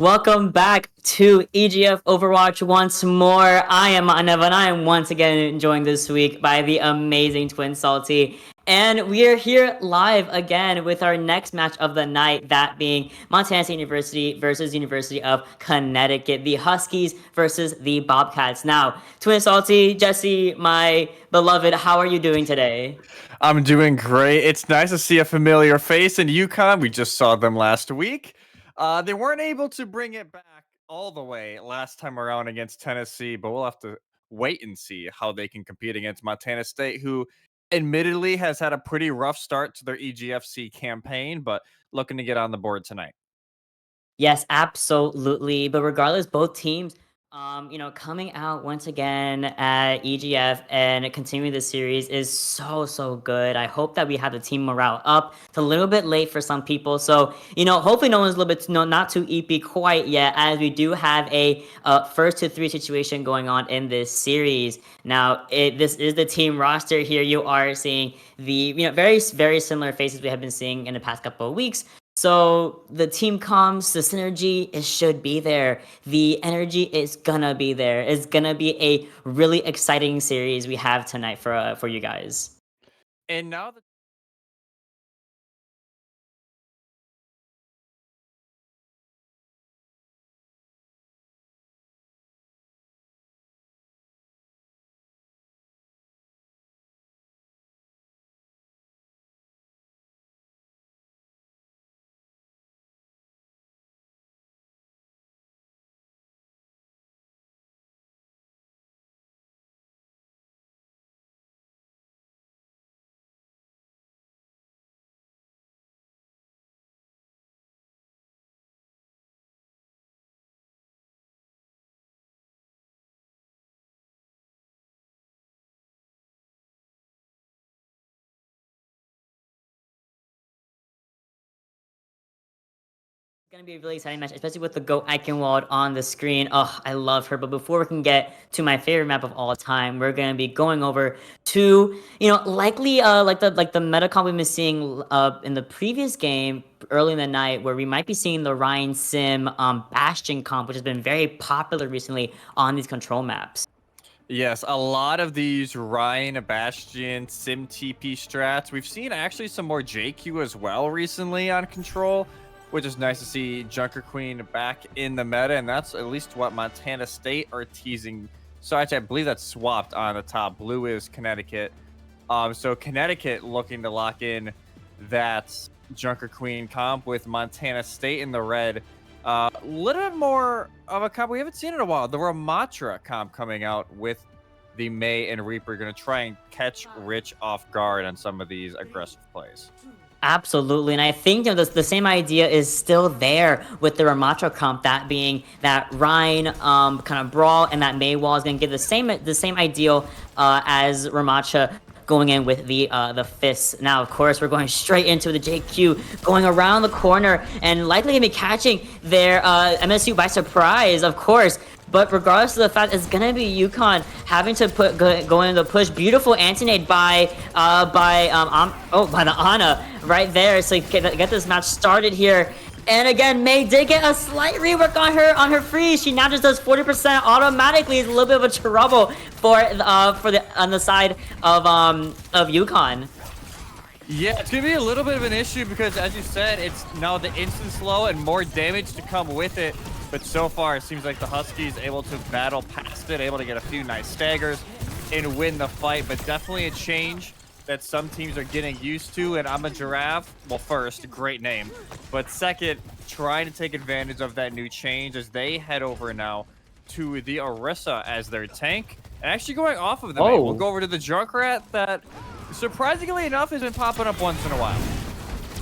D: Welcome back to EGF Overwatch once more. I am Anav, and I am once again joined this week by the amazing Twin Salty. And we are here live again with our next match of the night, that being Montana State University versus University of Connecticut, the Huskies versus the Bobcats. Now, Twin Salty, Jesse, my beloved, how are you doing today?
E: I'm doing great. It's nice to see a familiar face in UConn. We just saw them last week. They weren't able to bring it back all the way last time around against Tennessee, but we'll have to wait and see how they can compete against Montana State, who admittedly has had a pretty rough start to their EGFC campaign, but looking to get on the board tonight.
D: Yes, absolutely. But regardless, both teams, coming out once again at EGF and continuing the series is so good. I hope that we have the team morale up. It's a little bit late for some people, so hopefully no one's a little bit not too EP quite yet, as we do have a first to three situation going on in this series. Now, this is the team roster here. You are seeing the very similar faces we have been seeing in the past couple of weeks. So the team comms, the synergy, it should be there. The energy is gonna be there. It's gonna be a really exciting series we have tonight for you guys.
E: And now that
D: Gonna be a really exciting match, especially with the Goat Eichenwald on the screen. Oh, I love her. But before we can get to my favorite map of all time, we're gonna be going over to likely like the meta comp we've been seeing in the previous game early in the night, where we might be seeing the Ryan Sim Bastion comp, which has been very popular recently on these control maps.
E: yes, a lot of these Ryan, Bastion, Sim TP strats. We've seen actually some more JQ as well recently on control, which is nice to see Junker Queen back in the meta, and that's at least what Montana State are teasing. So actually, I believe that's swapped on the top. Blue is Connecticut. So Connecticut looking to lock in that Junker Queen comp with Montana State in the red. A little bit more of a comp we haven't seen in a while. The Ramatra comp coming out with the May and Reaper. Going to try and catch Rich off guard on some of these aggressive plays.
D: Absolutely, and I think the same idea is still there with the Ramatra comp, that being that Rhine kind of brawl, and that May wall is going to give the same ideal as Ramatra going in with the fists. Now, of course, we're going straight into the JQ, going around the corner, and likely going to be catching their MSU by surprise, of course. But regardless of the fact, it's gonna be UConn having to go into the push. Beautiful anti-nade by the Ana right there. So get this match started here. And again, May did get a slight rework on her freeze. She now just does 40% automatically. It's a little bit of a trouble for on the side of UConn.
E: Yeah, it's gonna be a little bit of an issue because, as you said, it's now the instant slow and more damage to come with it. But so far, it seems like the Huskies able to battle past it, able to get a few nice staggers and win the fight. But definitely a change that some teams are getting used to. And I'm a Giraffe. Well, first, great name. But second, trying to take advantage of that new change as they head over now to the Orisa as their tank. And actually going off of the main, we'll go over to the Junkrat that, surprisingly enough, has been popping up once in a while.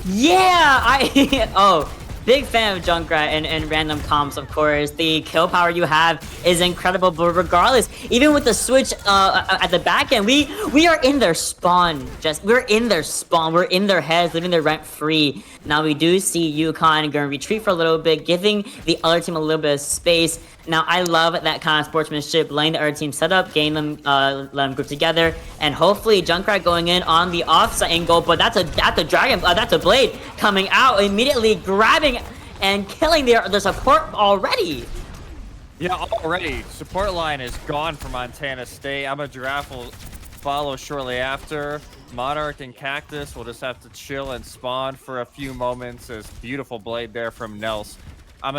D: Yeah, big fan of Junkrat and random comps, of course. The kill power you have is incredible, but regardless, even with the switch at the back end, we are in their spawn. We're in their spawn. We're in their heads, living their rent free. Now we do see UConn going to retreat for a little bit, giving the other team a little bit of space. Now, I love that kind of sportsmanship, letting the other team set up, getting them, let them group together, and hopefully Junkrat going in on the offside angle, but that's a dragon, that's a blade coming out, immediately grabbing and killing the support already.
E: Yeah, already. Support line is gone for Montana State. Giraffe will follow shortly after. Monarch and Cactus will just have to chill and spawn for a few moments. As beautiful blade there from Nels.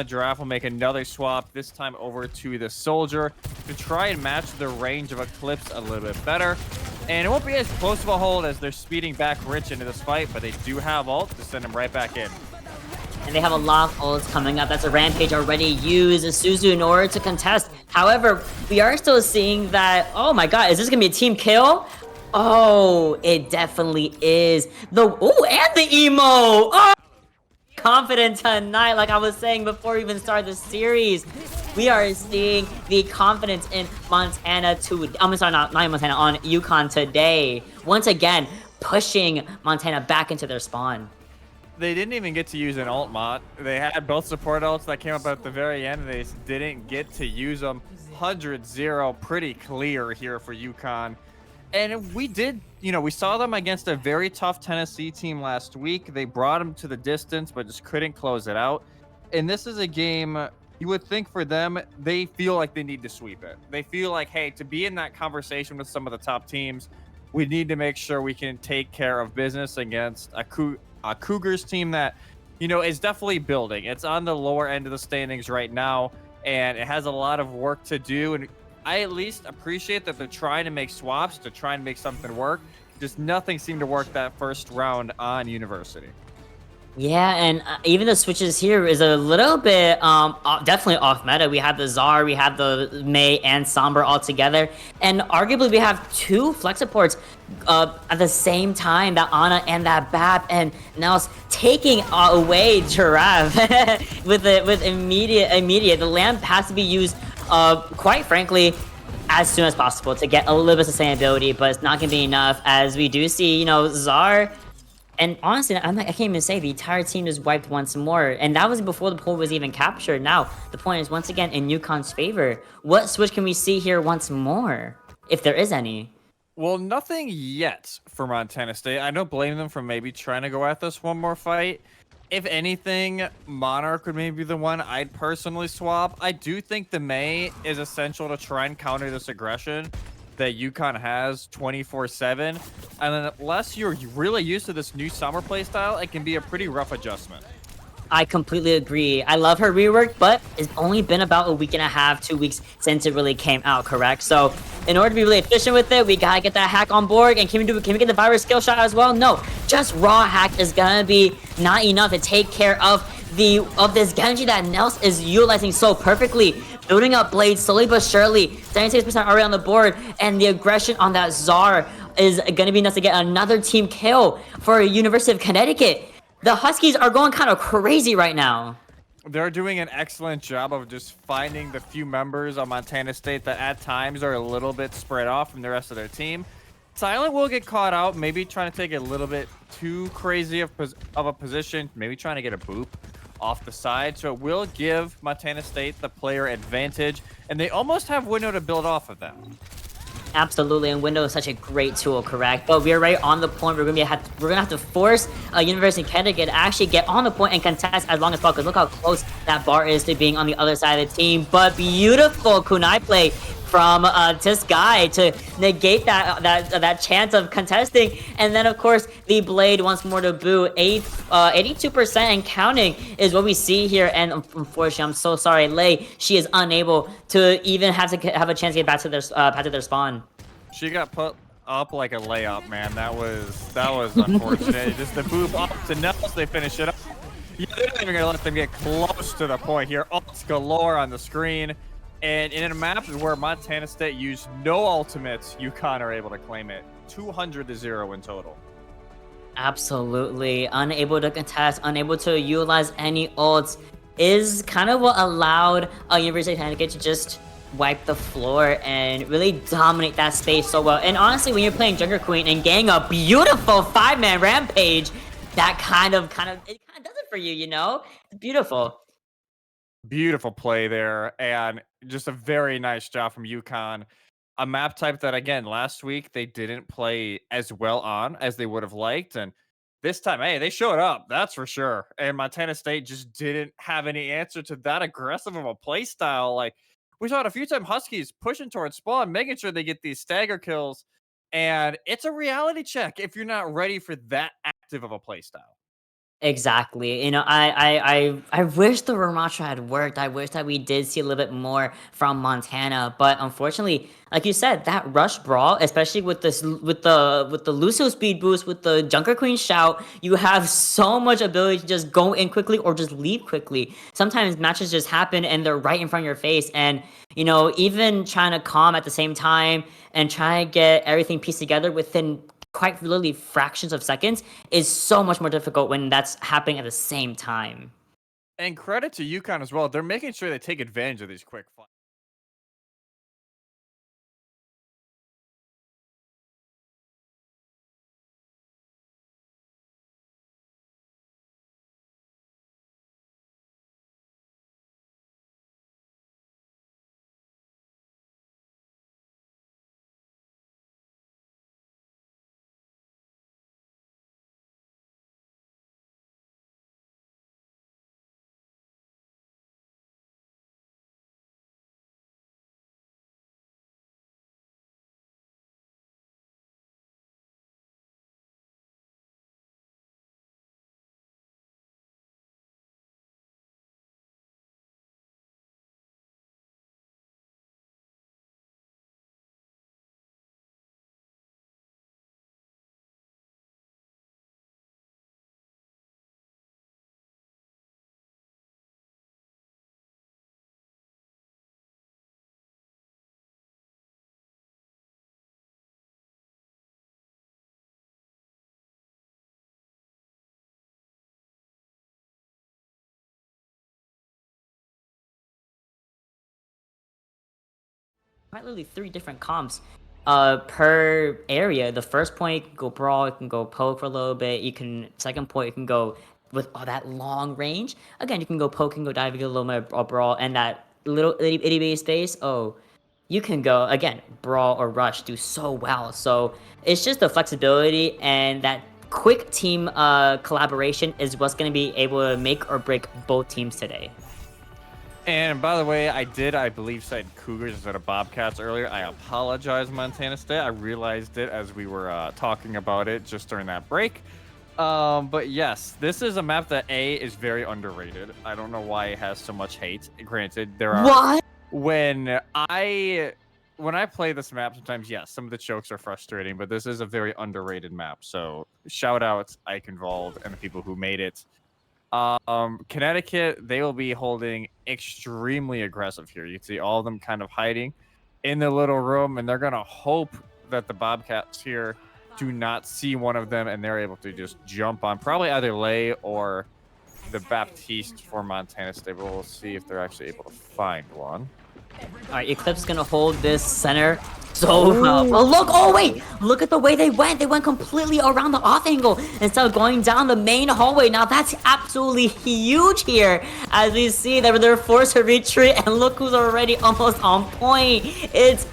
E: Giraffe will make another swap, this time over to the Soldier, to try and match the range of Eclipse a little bit better. And it won't be as close of a hold as they're speeding back Rich into this fight, but they do have ult to send him right back in.
D: And they have a lot of ults coming up. That's a Rampage already used, Suzu in order to contest. However, we are still seeing that, oh my god, is this gonna be a team kill? Oh, it definitely is. And the emo! Oh! Confident tonight, like I was saying before we even started the series. We are seeing the confidence in Montana I'm sorry, not Montana, on UConn today. Once again, pushing Montana back into their spawn.
E: They didn't even get to use an ult mod. They had both support ults that came up at the very end. They didn't get to use them. 100-0, pretty clear here for UConn. And we did, we saw them against a very tough Tennessee team last week. They brought them to the distance, but just couldn't close it out. And this is a game, you would think for them, they feel like they need to sweep it. They feel like, hey, to be in that conversation with some of the top teams, we need to make sure we can take care of business against a Cougars team that, is definitely building. It's on the lower end of the standings right now, and it has a lot of work to do. And I at least appreciate that they're trying to make swaps to try and make something work. Just nothing seemed to work that first round on University.
D: Yeah, and even the switches here is a little bit definitely off meta. We have the Czar, we have the Mei and Sombra all together, and arguably we have two flex supports at the same time, that Ana and that Bap, and now it's taking away Giraffe with immediate. The lamp has to be used quite frankly as soon as possible to get a little bit of sustainability, but it's not gonna be enough, as we do see, Czar. And honestly, I can't even say the entire team is wiped once more. And that was before the pool was even captured. Now, the point is once again in UConn's favor. What switch can we see here once more? If there is any.
E: Well, nothing yet for Montana State. I don't blame them for maybe trying to go at this one more fight. If anything, Monarch would maybe be the one I'd personally swap. I do think the Mei is essential to try and counter this aggression that UConn has 24/7, and then unless you're really used to this new summer playstyle, it can be a pretty rough adjustment.
D: I completely agree. I love her rework, but it's only been about a week and a half, 2 weeks since it really came out, correct? So in order to be really efficient with it, we gotta get that hack on board. And can we get the virus skill shot as well? No, just raw hack is gonna be not enough to take care of this Genji that Nels is utilizing so perfectly. Building up Blade slowly but surely. 76% already on the board, and the aggression on that Czar is gonna be enough to get another team kill for University of Connecticut. The Huskies are going kind of crazy right now.
E: They're doing an excellent job of just finding the few members on Montana State that at times are a little bit spread off from the rest of their team. Silent will get caught out, maybe trying to take it a little bit too crazy of a position, maybe trying to get a boop off the side. So it will give Montana State the player advantage, and they almost have window to build off of them.
D: Absolutely, and window is such a great tool, correct? But we're right on the point. We're gonna have to force University of Connecticut to actually get on the point and contest as long as possible. Because look how close that bar is to being on the other side of the team. But beautiful kunai play from this guy to negate that chance of contesting. And then of course the Blade once more to boot. 82% and counting is what we see here. And unfortunately, I'm so sorry, Lei, she is unable to even have a chance to get back to their spawn.
E: She got put up like a layup, man. That was unfortunate. Just the boop up to Nels, they finish it up. Yeah, they're not even gonna let them get close to the point here. Ults galore on the screen. And in a map where Montana State used no ultimates, UConn are able to claim it. 200-0 in total.
D: Absolutely. Unable to contest, unable to utilize any ults is kind of what allowed University of Connecticut to just wipe the floor and really dominate that space so well. And honestly, when you're playing Junker Queen and getting a beautiful 5-man rampage, that kind of does it for you, It's beautiful.
E: Beautiful play there, and just a very nice job from UConn. A map type that, again, last week they didn't play as well on as they would have liked, and this time, hey, they showed up, that's for sure. And Montana State just didn't have any answer to that aggressive of a play style. Like, we saw it a few times, Huskies pushing towards spawn, making sure they get these stagger kills. And it's a reality check if you're not ready for that active of a play style.
D: Exactly. You know, I wish the Ramattra had worked. I wish that we did see a little bit more from Montana, but unfortunately, like you said, that rush brawl, especially with this with the Lucio speed boost, with the Junker Queen shout, you have so much ability to just go in quickly or just leave quickly. Sometimes matches just happen and they're right in front of your face, and you know, even trying to calm at the same time and try to get everything pieced together within quite literally fractions of seconds is so much more difficult when that's happening at the same time.
E: And credit to UConn as well. They're making sure they take advantage of these quick fights.
D: Quite literally 3 different comps per area. The first point you can go brawl, you can go poke for a little bit. You can second point you can go with all that long range. Again, you can go poke, you can go dive, you get a little bit of brawl, and that little itty bitty space. Oh, you can go again brawl or rush, do so well. So it's just the flexibility and that quick team collaboration is what's going to be able to make or break both teams today.
E: And by the way, I believe, said Cougars instead of Bobcats earlier. I apologize, Montana State. I realized it as we were talking about it just during that break. But yes, this is a map that is very underrated. I don't know why it has so much hate. Granted, there are...
D: What?
E: When I play this map, sometimes, yes, some of the chokes are frustrating, but this is a very underrated map. So shout out Eichenwald and the people who made it. Connecticut, they will be holding extremely aggressive here. You can see all of them kind of hiding in the little room, and they're going to hope that the Bobcats here do not see one of them, and they're able to just jump on probably either Lay or the Baptiste for Montana State, but we'll see if they're actually able to find one.
D: All right, Eclipse is gonna hold this center so well. Well, look! Oh wait! Look at the way they went. They went completely around the off angle instead of going down the main hallway. Now that's absolutely huge here, as we see that they're forced to retreat. And look who's already almost on point. It's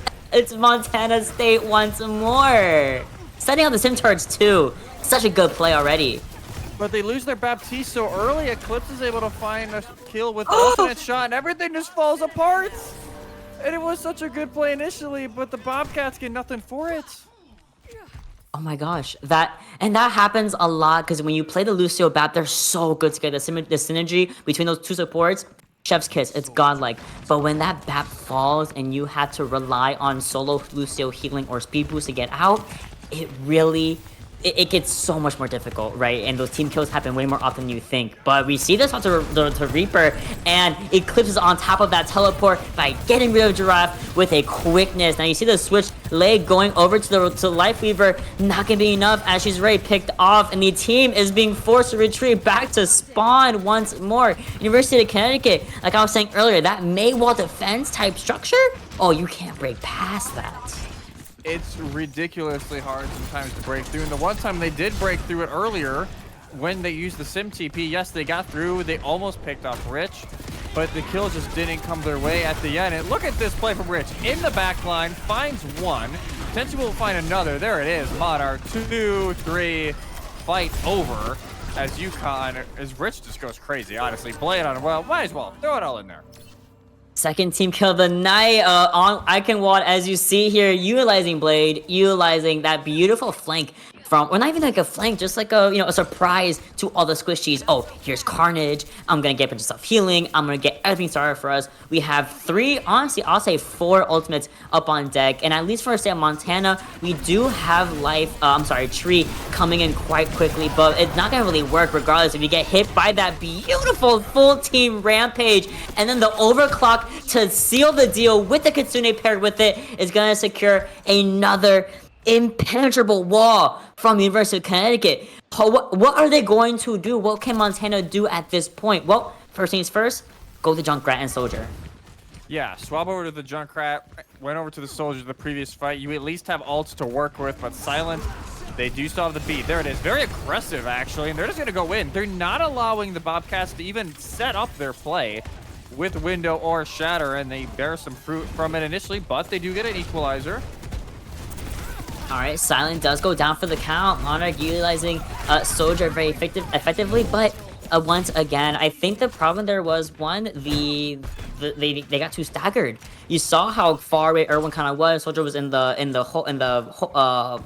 D: Montana State once more, setting up the sim turrets too. Such a good play already.
E: But they lose their Baptiste so early. Eclipse is able to find a kill with the ultimate shot, and everything just falls apart. And it was such a good play initially, but the Bobcats get nothing for it.
D: Oh my gosh, that happens a lot because when you play the Lucio Bap, they're so good together. The synergy between those two supports, chef's kiss, it's godlike. But when that Bap falls and you have to rely on solo Lucio healing or speed boost to get out, it really... It gets so much more difficult, right? And those team kills happen way more often than you think. But we see this onto the Reaper, and Eclipse is on top of that teleport by getting rid of Giraffe with a quickness. Now you see the switch leg going over to the Lifeweaver, not gonna be enough as she's already picked off, and the team is being forced to retreat back to spawn once more. University of Connecticut, like I was saying earlier, that Maywall defense type structure, oh, you can't break past that.
E: It's ridiculously hard sometimes to break through. And the one time they did break through it earlier, when they used the Sim TP, yes, they got through. They almost picked off Rich, but the kill just didn't come their way at the end. And look at this play from Rich. In the back line, finds one. Potentially will find another. There it is. Modar, 2, 3. fight over as UConn, as Rich just goes crazy, honestly. Blade on, well, might as well. Throw it all in there.
D: Second team kill of the night on Eichenwald, as you see here, utilizing Blade, utilizing that beautiful flank from, or not even like a flank, just like a, a surprise to all the squishies. Oh, here's Carnage. I'm gonna get a bunch of self-healing. I'm gonna get everything started for us. We have 3, honestly, I'll say 4 ultimates up on deck. And at least for State of Montana, we do have Tree coming in quite quickly, but it's not gonna really work regardless if you get hit by that beautiful full team rampage. And then the overclock to seal the deal with the Kitsune paired with it is gonna secure another impenetrable wall from the University of Connecticut. What are they going to do? What can Montana do at this point? Well, first things first, go to Junkrat and Soldier.
E: Yeah, swap over to the Junkrat, went over to the Soldier the previous fight. You at least have ults to work with, but Silent, they do still have the beat. There it is. Very aggressive, actually, and they're just going to go in. They're not allowing the Bobcats to even set up their play with Window or Shatter, and they bear some fruit from it initially, but they do get an equalizer.
D: All right, Silent does go down for the count. Monarch utilizing Soldier very effectively, but once again, I think the problem there was they got too staggered. You saw how far away Irwin kind of was. Soldier was in the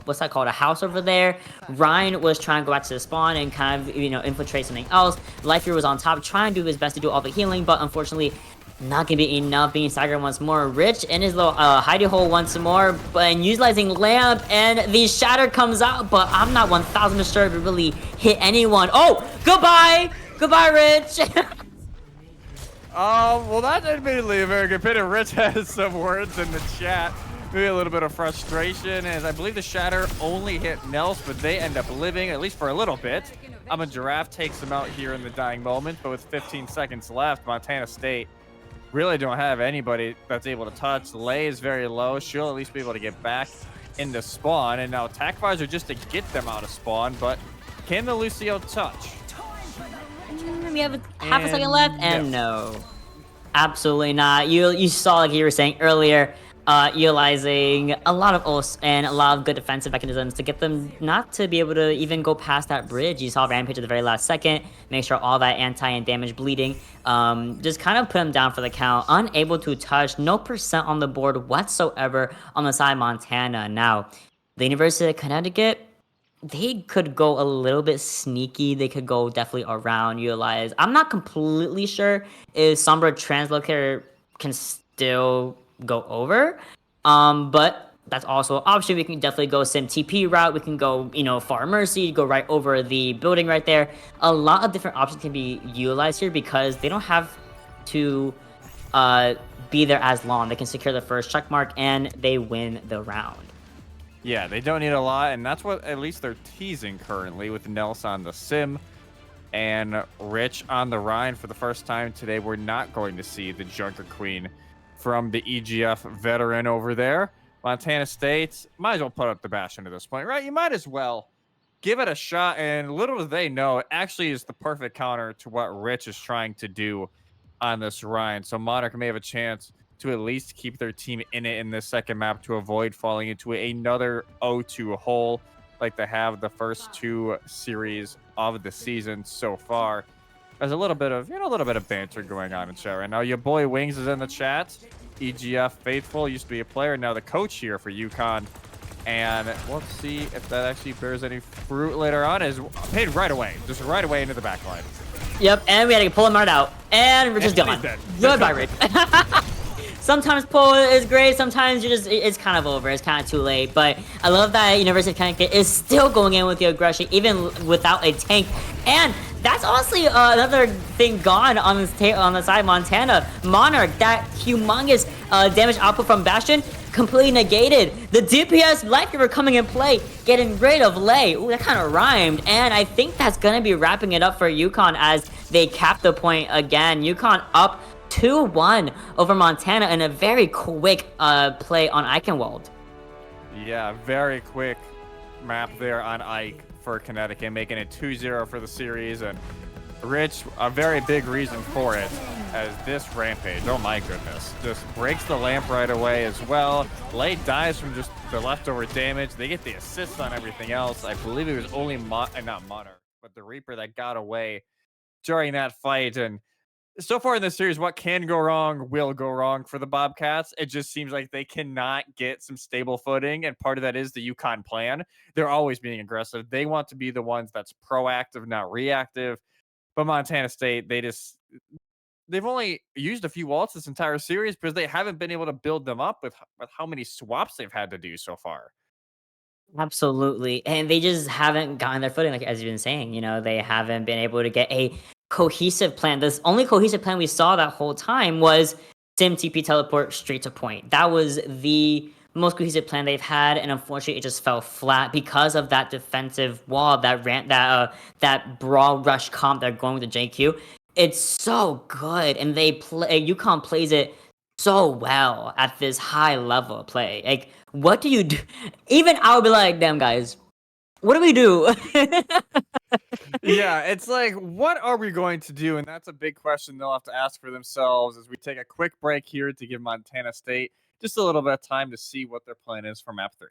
D: what's that called, a house over there. Ryan was trying to go back to the spawn and kind of infiltrate something else. Lifeweaver was on top, trying to do his best to do all the healing, but unfortunately, not gonna be enough. Being staggered once more. Rich in his little hidey hole once more, and utilizing Lamp, and the Shatter comes out, but I'm not 1,000% sure if it really hit anyone. Oh, goodbye, Rich.
E: Well, that's admittedly a very good pit, and Rich has some words in the chat. Maybe a little bit of frustration, as I believe the Shatter only hit Nels, but they end up living, at least for a little bit. A Giraffe takes them out here in the dying moment, but with 15 seconds left, Montana State really don't have anybody that's able to touch. Lei is very low. She'll at least be able to get back into spawn. And now attack visor just to get them out of spawn. But can the Lucio touch?
D: We have half a second left, and no. Absolutely not. You saw, like you were saying earlier, utilizing a lot of ults and a lot of good defensive mechanisms to get them not to be able to even go past that bridge. You saw Rampage at the very last second, make sure all that anti and damage bleeding, just kind of put them down for the count. Unable to touch, no percent on the board whatsoever on the side of Montana. Now, the University of Connecticut, they could go a little bit sneaky. They could go definitely around, utilize. I'm not completely sure if Sombra Translocator can still go over, but that's also an option. We can definitely go Sim TP route. We can go, Far Mercy, go right over the building right there. A lot of different options can be utilized here because they don't have to be there as long. They can secure the first check mark and they win the round.
E: Yeah, they don't need a lot, and that's what at least they're teasing currently with Nels on the Sim and Rich on the Rhine for the first time today. We're not going to see the Junker Queen from the EGF veteran over there. Montana State might as well put up the Bastion at this point, right? You might as well give it a shot, and little do they know, it actually is the perfect counter to what Rich is trying to do on this Rhine. So Monarch may have a chance to at least keep their team in it in this second map to avoid falling into another 0-2 hole like they have the first 2 series of the season so far. There's a little bit of, banter going on in chat right now. Your boy Wings is in the chat. EGF Faithful used to be a player, now the coach here for UConn. And let's see if that actually bears any fruit later on. Is paid right away, just right away into the back line.
D: Yep, and we had to pull him right out. And Rich is gone. Goodbye, Rich. Sometimes pull is great, sometimes it's kind of over, it's kind of too late. But I love that University of Connecticut is still going in with the aggression, even without a tank. And that's honestly another thing gone on the side of Montana. Monarch, that humongous damage output from Bastion, completely negated. The DPS Lifeweaver coming in play, getting rid of Lei. Ooh, that kind of rhymed. And I think that's going to be wrapping it up for UConn as they cap the point again. UConn up 2-1 over Montana in a very quick play on Eichenwald.
E: Yeah, very quick map there on Ike for Connecticut, making it 2-0 for the series. And Rich, a very big reason for it, as this Rampage, oh my goodness, just breaks the lamp right away as well. Late dies from just the leftover damage. They get the assist on everything else. I believe it was only not Monarch, but the Reaper that got away during that fight. And so far in this series, what can go wrong will go wrong for the Bobcats. It just seems like they cannot get some stable footing, and part of that is the UConn plan. They're always being aggressive. They want to be the ones that's proactive, not reactive. But Montana State, they've only used a few ults this entire series because they haven't been able to build them up with how many swaps they've had to do so far.
D: Absolutely. And they just haven't gotten their footing, like as you've been saying, they haven't been able to get a cohesive plan. The only cohesive plan we saw that whole time was Sim TP teleport straight to point. That was the most cohesive plan they've had, and unfortunately it just fell flat because of that defensive wall that brawl rush comp they're going with the JQ. It's so good, and UConn plays it so well at this high level of play. Like, what do you do? Even I would be like, damn guys, what do we do?
E: Yeah, it's like, what are we going to do? And that's a big question they'll have to ask for themselves as we take a quick break here to give Montana State just a little bit of time to see what their plan is for map 3.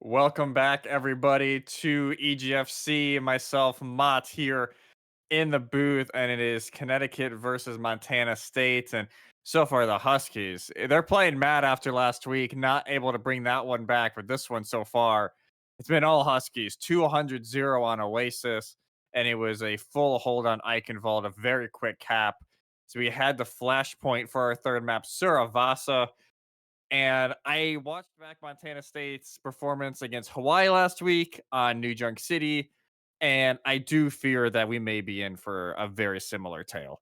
E: Welcome back, everybody, to EGFC. Myself, Mott, here in the booth, and it is Connecticut versus Montana State. And so far, the Huskies, they're playing mad after last week, not able to bring that one back. But this one so far, it's been all Huskies, 200-0 on Oasis, and it was a full hold on Eichenwald, a very quick cap. So we had the flashpoint for our third map, Suravasa. And I watched back Montana State's performance against Hawaii last week on New Junk City, and I do fear that we may be in for a very similar tale.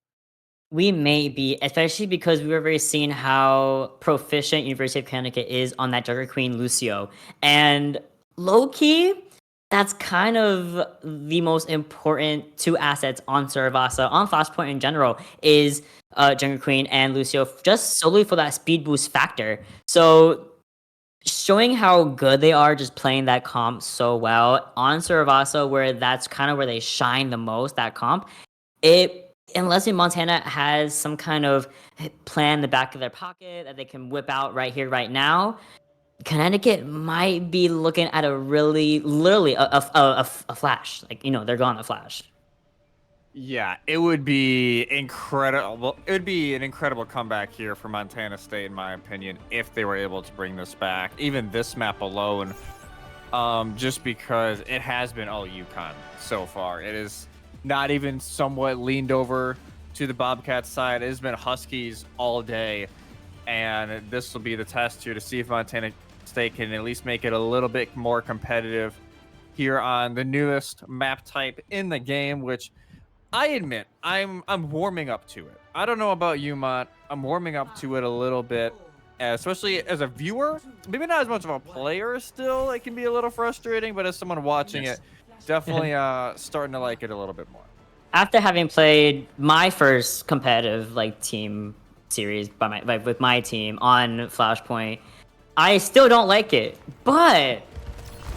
D: We may be, especially because we were very seeing how proficient University of Connecticut is on that Junker Queen Lucio. And low-key, that's kind of the most important two assets on Suravasa, on Flashpoint in general, is Junker Queen and Lucio, just solely for that speed boost factor. So showing how good they are just playing that comp so well on Suravasa, where that's kind of where they shine the most, that comp, unless Montana has some kind of plan in the back of their pocket that they can whip out right here, right now, Connecticut might be looking at literally a flash. Like, they're gone a flash.
E: Yeah, it would be incredible. It would be an incredible comeback here for Montana State, in my opinion, if they were able to bring this back. Even this map alone, just because it has been all UConn so far. It is not even somewhat leaned over to the Bobcats side. It has been Huskies all day, and this will be the test here to see if Montana State can at least make it a little bit more competitive here on the newest map type in the game, which I admit I'm warming up to it. I don't know about you, Mont. I'm warming up to it a little bit, especially as a viewer. Maybe not as much of a player still. It can be a little frustrating, but as someone watching it, definitely starting to like it a little bit more.
D: After having played my first competitive team series with my team on Flashpoint, I still don't like it. But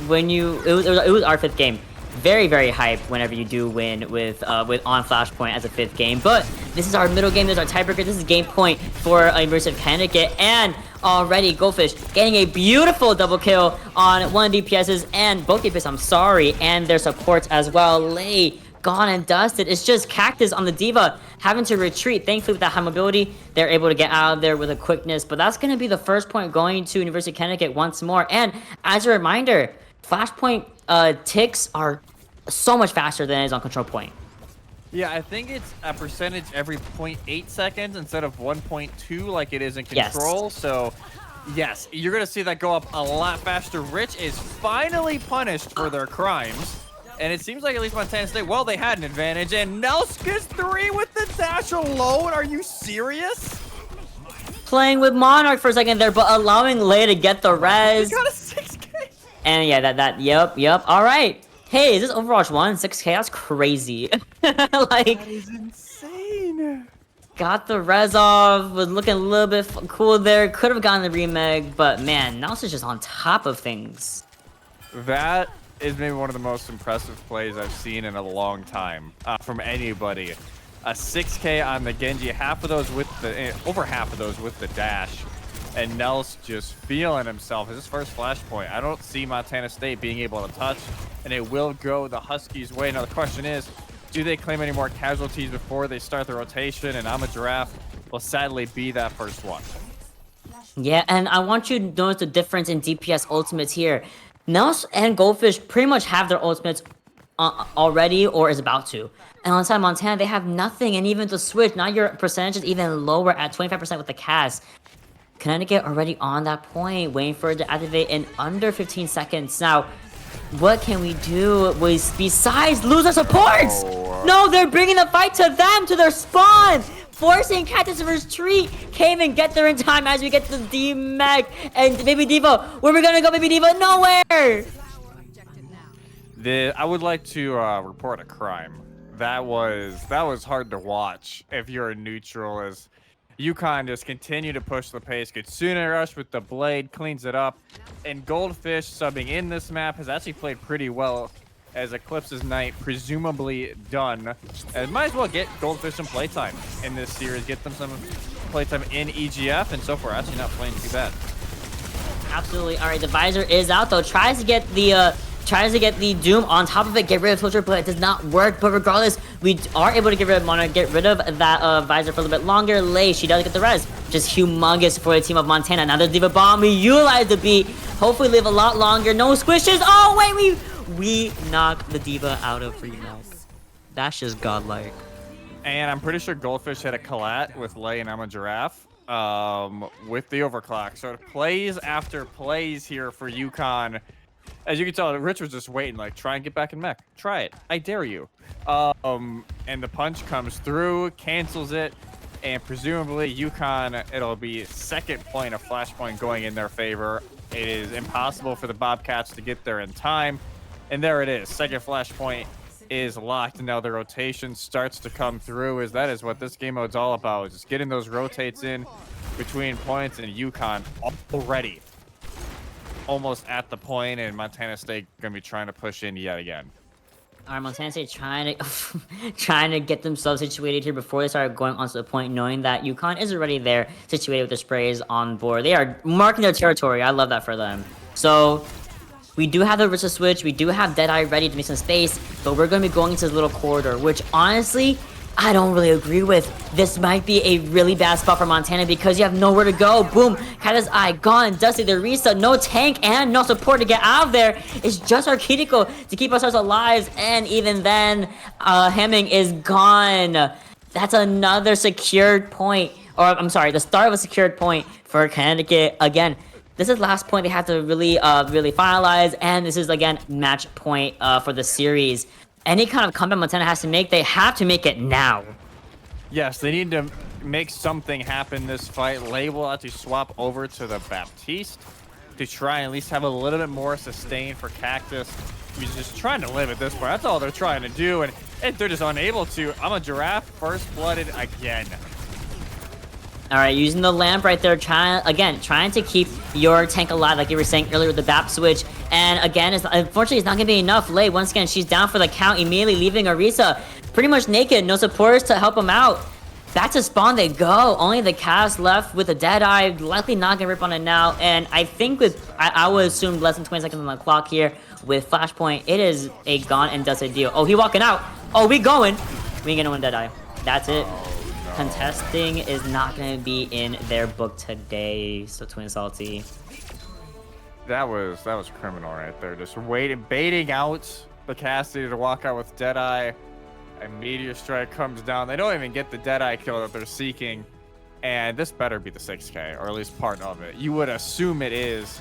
D: when it was our fifth game. Very, very hyped whenever you do win with on Flashpoint as a fifth game. But this is our middle game. This is our tiebreaker. This is game point for University of Connecticut. And already Goldfish getting a beautiful double kill on one of the DPSs and both DPS, and their supports as well. Lei gone and dusted. It's just Cactus on the D.Va having to retreat. Thankfully, with that high mobility, they're able to get out of there with a quickness. But that's going to be the first point going to University of Connecticut once more. And as a reminder, Flashpoint ticks are so much faster than it is on control point.
E: Yeah, I think it's a percentage every 0.8 seconds instead of 1.2 like it is in control.
D: Yes.
E: So, yes, you're going to see that go up a lot faster. Rich is finally punished for their crimes. And it seems like at least Montana State, well, they had an advantage. And Nelska's 3 with the dash alone. Are you serious?
D: Playing with Monarch for a second there, but allowing Lei to get the res.
E: He got a 6K.
D: And yeah, yep. All right. Hey, is this Overwatch 1? 6K? That's crazy. Like,
E: that is insane.
D: Got the res off, was looking a little bit cool there. Could have gotten the remake, but man, Nelson's just on top of things.
E: That is maybe one of the most impressive plays I've seen in a long time from anybody. A 6K on the Genji, over half of those with the dash. And Nels just feeling himself. His first flashpoint. I don't see Montana State being able to touch, and it will go the Huskies' way. Now the question is, do they claim any more casualties before they start the rotation? And I'm a Giraffe will sadly be that first one.
D: Yeah, and I want you to notice the difference in DPS ultimates here. Nels and Goldfish pretty much have their ultimates already or is about to. And on the side of Montana, they have nothing. And even the switch, now your percentage is even lower at 25% with the cast. Connecticut already on that point, waiting for it to activate in under 15 seconds. Now, what can we do besides lose our supports?
E: Oh.
D: No, they're bringing the fight to them, to their spawn, forcing Cactus to retreat. Can't even get there in time as we get to the D-Mech and Baby D.Va. Where are we gonna go, Baby D.Va? Nowhere!
E: I would like to report a crime. That was hard to watch if you're a neutral, as UConn just continue to push the pace. Kitsune Rush with the blade cleans it up. And Goldfish subbing in this map has actually played pretty well, as Eclipse's night presumably done. And might as well get Goldfish some playtime in this series. Get them some playtime in EGF, and so far actually not playing too bad.
D: Absolutely. All right, the visor is out though. Tries to get the Doom on top of it, get rid of Filter, but it does not work. But regardless, we are able to get rid of Monarch, get rid of that visor for a little bit longer. Lei, she does get the res, which is humongous for the team of Montana. Now the D.Va Bomb, we utilize the beat, hopefully live a lot longer. No squishes. Oh wait, we knock the D.Va out of free milk. That's just godlike.
E: And I'm pretty sure Goldfish had a collat with Lei and I'm a Giraffe with the overclock. So plays after plays here for UConn. As you can tell, Rich was just waiting, like, try and get back in mech. Try it. I dare you. And the punch comes through, cancels it, and presumably UConn, it'll be second point of flashpoint going in their favor. It is impossible for the Bobcats to get there in time. And there it is. Second flashpoint is locked. And now the rotation starts to come through, as that is what this game mode's all about, just getting those rotates in between points, and UConn already almost at the point, and Montana State gonna be trying to push in yet again.
D: All right, Montana State trying to get themselves situated here before they start going onto the point, knowing that UConn is already there, situated with their sprays on board. They are marking their territory. I love that for them. So we do have the Risa switch. We do have Deadeye ready to make some space, but we're going to be going into this little corridor, which honestly, I don't really agree with. This might be a really bad spot for Montana because you have nowhere to go. Boom, Kata's Eye gone. Dusty the Risa, no tank and no support to get out of there. It's just our Kiriko to keep ourselves alive, and even then, Hemming is gone. That's another secured point, or I'm sorry, the start of a secured point for Connecticut. Again, this is last point they have to really finalize, and this is again match point for the series. Any kind of comeback Montana has to make, they have to make it now.
E: Yes, they need to make something happen this fight. Lei will actually swap over to the Baptiste to try and at least have a little bit more sustain for Cactus. He's just trying to live at this point. That's all they're trying to do, and they're just unable to. I'm a Giraffe, first blooded again.
D: All right, using the lamp right there, trying to keep your tank alive, like you were saying earlier with the BAP switch. And again, unfortunately, it's not going to be enough. Lei, once again, she's down for the count, immediately leaving Arisa pretty much naked. No supporters to help him out. Back to spawn they go. Only the cast left with a Deadeye, likely not going to rip on it now. And I think I would assume less than 20 seconds on the clock here with Flashpoint. It is a gone and dusted deal. Oh, he walking out. Oh, we going. We ain't gonna win Deadeye. That's it.
E: Oh, no.
D: Contesting is not gonna be in their book today. So Twin Salty.
E: That was criminal right there. Just baiting out the Cassidy to walk out with Deadeye. A Meteor Strike comes down. They don't even get the Deadeye kill that they're seeking. And this better be the 6K, or at least part of it. You would assume it is.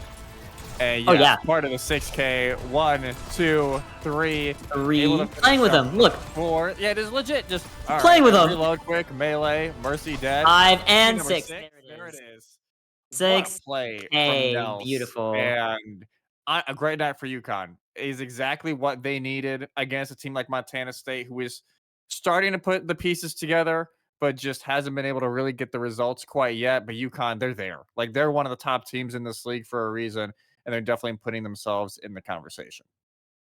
E: And yes,
D: Oh, yeah.
E: part of the 6K. 1, 2, 3.
D: Three. Playing with them. Look.
E: 4. Yeah, it is legit. Just all
D: Playing with them.
E: Reload quick. Melee. Mercy dead.
D: 5 and
E: Number
D: 6.
E: There it is. What
D: Six.
E: a play
D: Hey,
E: from Nels.
D: beautiful.
E: And a great night for UConn. Is exactly what they needed against a team like Montana State, who is starting to put the pieces together, but just hasn't been able to really get the results quite yet. But UConn, they're there. Like, they're one of the top teams in this league for a reason, and they're definitely putting themselves in the conversation.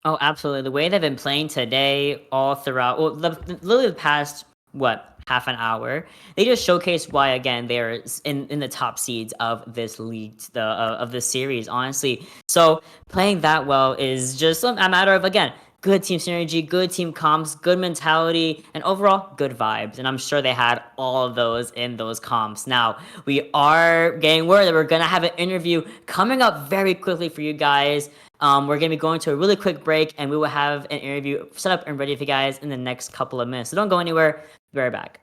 D: Oh, absolutely. The way they've been playing today, all throughout, well, literally the past, half an hour, they just showcased why, again, they're in the top seeds of this league, of this series, honestly. So playing that well is just a matter of, again, good team synergy, good team comps, good mentality, and overall good vibes. And I'm sure they had all of those in those comps. Now, we are getting word that we're going to have an interview coming up very quickly for you guys. We're going to be going to a really quick break, and we will have an interview set up and ready for you guys in the next couple of minutes. So don't go anywhere. Be right back.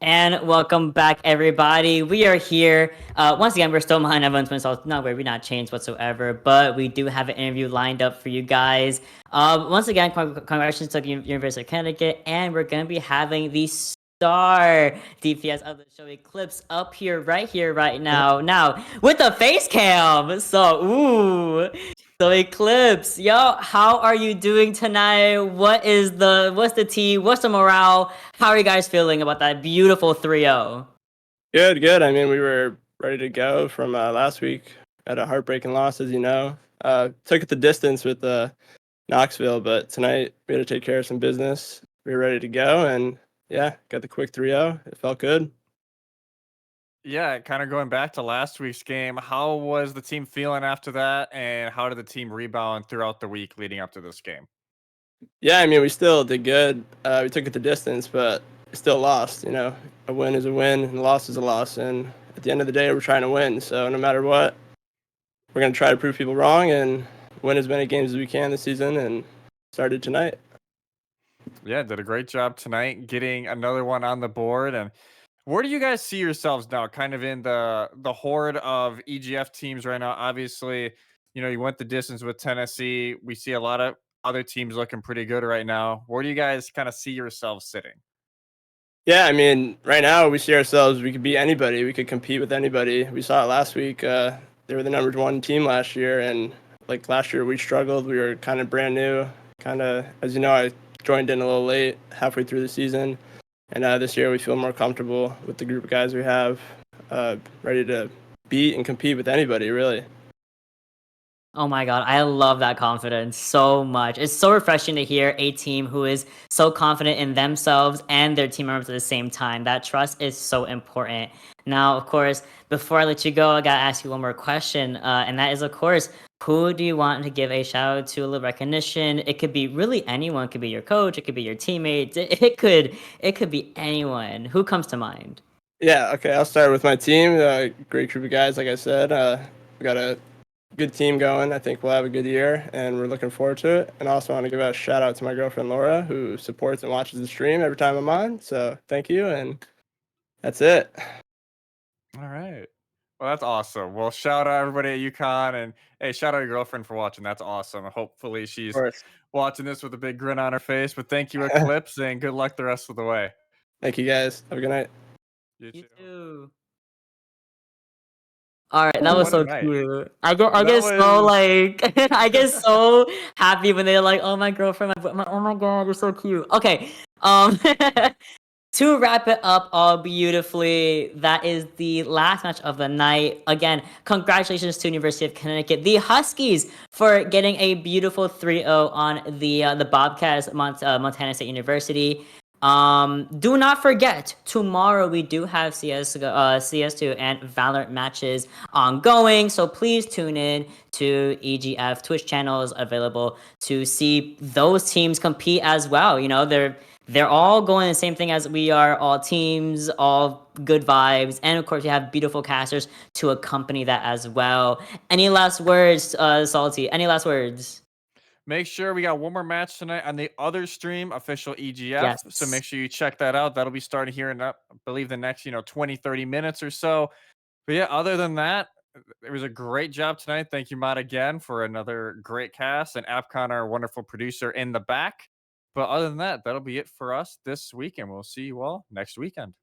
D: And welcome back, everybody. We are here. Once again, we're still behind everyone's win, so not where we not changed whatsoever. But we do have an interview lined up for you guys. Once again, congratulations to the University of Connecticut, and we're gonna be having the star DPS of the show Eclipse up here, right now. Now with the face cam. So Eclipse, yo, how are you doing tonight? What's the tea? What's the morale? How are you guys feeling about that beautiful 3-0?
F: Good. I mean, we were ready to go from last week. Had a heartbreaking loss, as you know. Took it the distance with Knoxville, but tonight we had to take care of some business. We were ready to go, and yeah, got the quick 3-0. It felt good.
E: Yeah, kind of going back to last week's game, how was the team feeling after that, and how did the team rebound throughout the week leading up to this game?
F: Yeah, I mean, we still did good. We took it the distance, but still lost. You know, a win is a win, and a loss is a loss. And at the end of the day, we're trying to win. So no matter what, we're going to try to prove people wrong and win as many games as we can this season, and started tonight.
E: Yeah, did a great job tonight getting another one on the board. And where do you guys see yourselves now? Kind of in the horde of EGF teams right now. Obviously, you went the distance with Tennessee. We see a lot of other teams looking pretty good right now. Where do you guys kind of see yourselves sitting?
F: Yeah, I mean, right now we see ourselves, we could beat anybody. We could compete with anybody. We saw it last week. They were the #1 team last year, and like last year we struggled. We were kind of brand new. Kind of, as you know, I joined in a little late, halfway through the season. And this year we feel more comfortable with the group of guys we have, ready to beat and compete with anybody, really.
D: Oh my god, I love that confidence so much. It's so refreshing to hear a team who is so confident in themselves and their team members at the same time. That trust is so important. Now, of course, before I let you go, I gotta ask you one more question, and that is, of course, who do you want to give a shout out to, a little recognition? It could be really anyone. It could be your coach. It could be your teammates. It could be anyone. Who comes to mind?
F: Yeah, okay, I'll start with my team. Great group of guys, like I said. We got a good team going. I think we'll have a good year, and we're looking forward to it. And I also want to give a shout out to my girlfriend Laura, who supports and watches the stream every time I'm on. So thank you, and that's it.
E: All right. Well, that's awesome. Well, shout out everybody at UConn, and hey, shout out your girlfriend for watching. That's awesome. Hopefully
F: Of
E: she's
F: course.
E: watching this with a big grin on her face. But thank you, Eclipse, and good luck the rest of the way.
F: Thank you, guys. Have a good night.
E: You
D: You
E: too.
D: too. All right, that
E: Oh,
D: was
E: what a
D: so
E: night.
D: cute. I get
E: That
D: so
E: was
D: like I get so happy when they're like, "Oh my girlfriend, oh my god, you're so cute." Okay, um, to wrap it up all beautifully, that is the last match of the night. Again, congratulations to University of Connecticut, the Huskies, for getting a beautiful 3-0 on the Bobcats, Montana State University. Do not forget, tomorrow we do have CS2 and Valorant matches ongoing, so please tune in to EGF Twitch channels available to see those teams compete as well. They're all going the same thing as we are, all teams, all good vibes, and of course you have beautiful casters to accompany that as well. Any last words, Salty? Any last words?
E: Make sure we got one more match tonight on the other stream, official EGF. So
D: Yes.
E: make sure you check that out. That'll be starting here in, I believe, the next 20, 30 minutes or so. But yeah, other than that, it was a great job tonight. Thank you, Mod, again for another great cast, and Apcon, our wonderful producer, in the back. But other than that, that'll be it for us this weekend. We'll see you all next weekend.